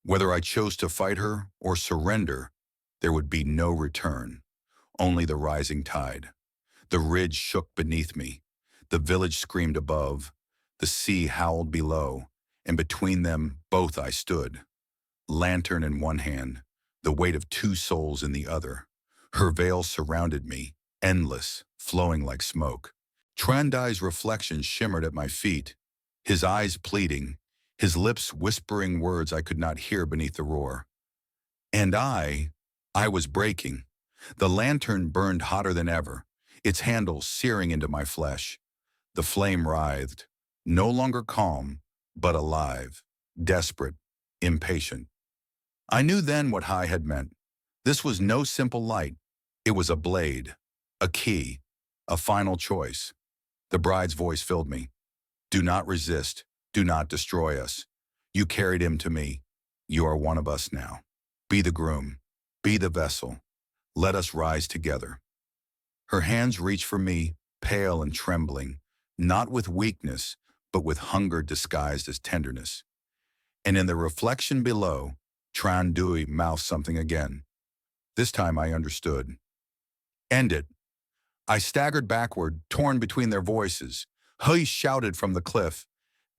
Whether I chose to fight her or surrender, there would be no return, only the rising tide. The ridge shook beneath me. The village screamed above. The sea howled below. And between them, both I stood. Lantern in one hand, the weight of two souls in the other. Her veil surrounded me, endless, flowing like smoke. Trandai's reflection shimmered at my feet, his eyes pleading, his lips whispering words I could not hear beneath the roar. And I was breaking. The lantern burned hotter than ever, its handle searing into my flesh. The flame writhed, no longer calm, but alive, desperate, impatient. I knew then what I had meant. This was no simple light. It was a blade, a key, a final choice. The bride's voice filled me. "Do not resist. Do not destroy us. You carried him to me. You are one of us now. Be the groom. Be the vessel. Let us rise together." Her hands reached for me, pale and trembling, not with weakness, but with hunger disguised as tenderness. And in the reflection below, Tran Dui mouthed something again. This time I understood. "End it." I staggered backward, torn between their voices. Hui shouted from the cliff,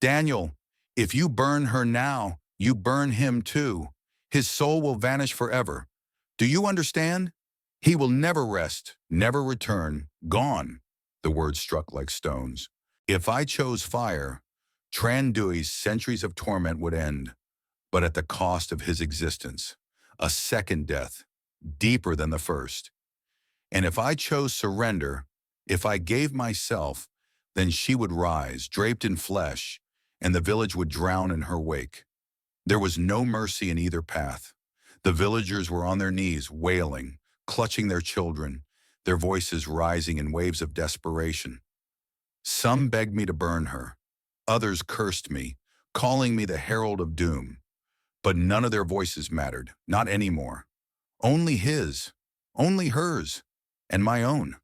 "Daniel, if you burn her now, you burn him too. His soul will vanish forever. Do you understand? He will never rest, never return, gone." The words struck like stones. If I chose fire, Tran Dui's centuries of torment would end, but at the cost of his existence, a second death, deeper than the first. And if I chose surrender, if I gave myself, then she would rise, draped in flesh, and the village would drown in her wake. There was no mercy in either path. The villagers were on their knees, wailing, clutching their children, their voices rising in waves of desperation. Some begged me to burn her. Others cursed me, calling me the herald of doom. But none of their voices mattered, not anymore. Only his, only hers, and my own.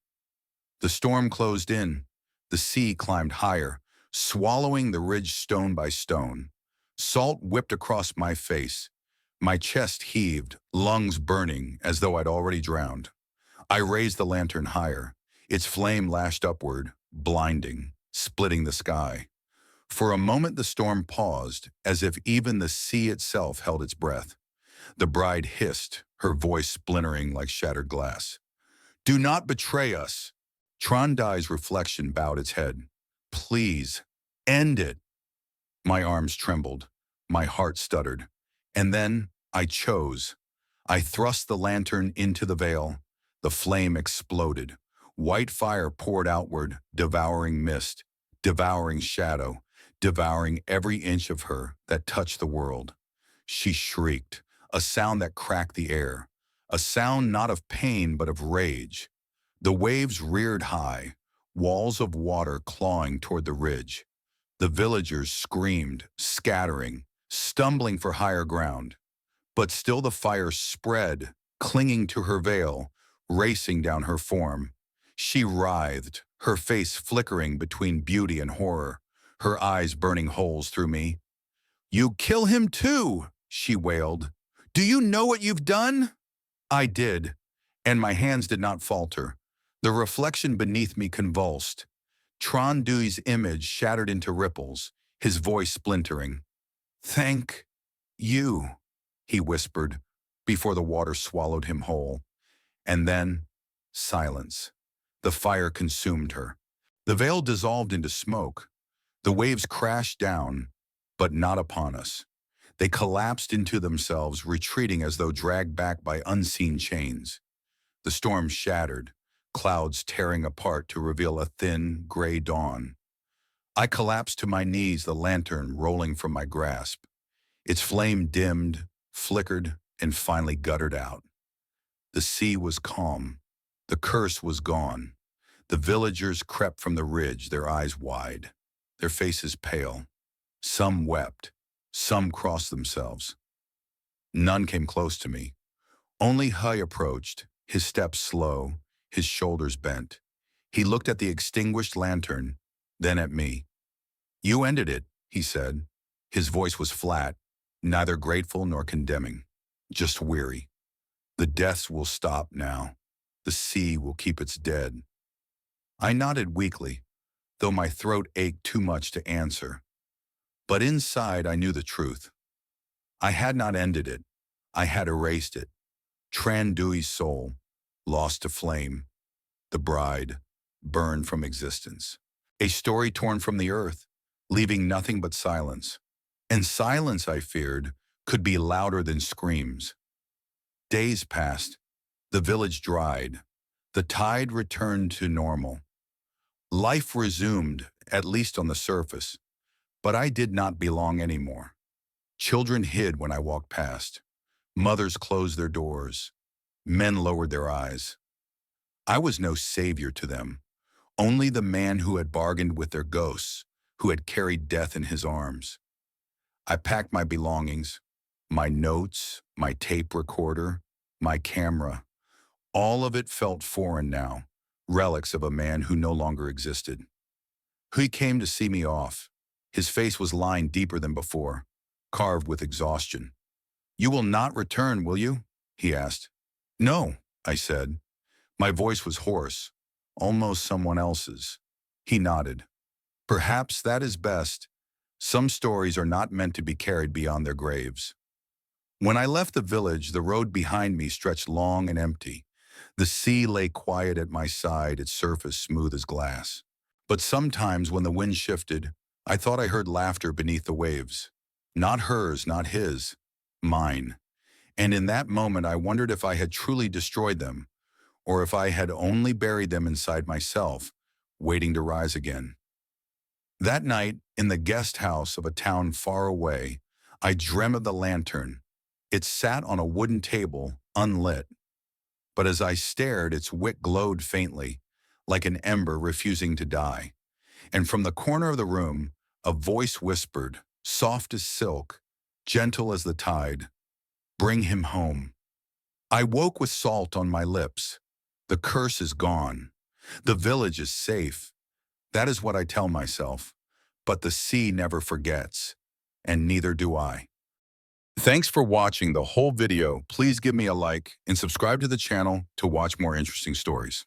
The storm closed in. The sea climbed higher, swallowing the ridge stone by stone. Salt whipped across my face. My chest heaved, lungs burning as though I'd already drowned. I raised the lantern higher. Its flame lashed upward, blinding, splitting the sky. For a moment the storm paused, as if even the sea itself held its breath. The bride hissed, her voice splintering like shattered glass. "Do not betray us." Trandai's reflection bowed its head. "Please, end it." My arms trembled. My heart stuttered. And then I chose. I thrust the lantern into the veil. The flame exploded. White fire poured outward, devouring mist, devouring shadow, devouring every inch of her that touched the world. She shrieked, a sound that cracked the air, a sound not of pain but of rage. The waves reared high, walls of water clawing toward the ridge. The villagers screamed, scattering, stumbling for higher ground. But still the fire spread, clinging to her veil, racing down her form. She writhed, her face flickering between beauty and horror, her eyes burning holes through me. "You kill him too," she wailed. "Do you know what you've done?" I did, and my hands did not falter. The reflection beneath me convulsed. Tron Dui's image shattered into ripples, his voice splintering. "Thank you," he whispered, before the water swallowed him whole. And then, silence. The fire consumed her. The veil dissolved into smoke. The waves crashed down, but not upon us. They collapsed into themselves, retreating as though dragged back by unseen chains. The storm shattered, clouds tearing apart to reveal a thin, gray dawn. I collapsed to my knees, the lantern rolling from my grasp. Its flame dimmed, flickered, and finally guttered out. The sea was calm. The curse was gone. The villagers crept from the ridge, their eyes wide, their faces pale. Some wept. Some crossed themselves. None came close to me. Only Huy approached, his steps slow, his shoulders bent. He looked at the extinguished lantern, then at me. "You ended it," he said. His voice was flat, neither grateful nor condemning, just weary. "The deaths will stop now. The sea will keep its dead." I nodded weakly, though my throat ached too much to answer. But inside I knew the truth. I had not ended it. I had erased it. Tran Dui's soul, lost to flame. The bride, burned from existence. A story torn from the earth, leaving nothing but silence. And silence, I feared, could be louder than screams. Days passed. The village dried. The tide returned to normal. Life resumed, at least on the surface. But I did not belong anymore. Children hid when I walked past. Mothers closed their doors. Men lowered their eyes. I was no savior to them, only the man who had bargained with their ghosts, who had carried death in his arms. I packed my belongings, my notes, my tape recorder, my camera. All of it felt foreign now, relics of a man who no longer existed. He came to see me off. His face was lined deeper than before, carved with exhaustion. "You will not return, will you?" he asked. "No," I said. My voice was hoarse, almost someone else's. He nodded. "Perhaps that is best. Some stories are not meant to be carried beyond their graves." When I left the village, the road behind me stretched long and empty. The sea lay quiet at my side, its surface smooth as glass. But sometimes when the wind shifted, I thought I heard laughter beneath the waves. Not hers, not his, mine. And in that moment I wondered if I had truly destroyed them, or if I had only buried them inside myself, waiting to rise again. That night, in the guest house of a town far away, I dreamt of the lantern. It sat on a wooden table, unlit. But as I stared, its wick glowed faintly, like an ember refusing to die. And from the corner of the room, a voice whispered, soft as silk, gentle as the tide, "Bring him home." I woke with salt on my lips. The curse is gone. The village is safe. That is what I tell myself. But the sea never forgets, and neither do I. Thanks for watching the whole video. Please give me a like and subscribe to the channel to watch more interesting stories.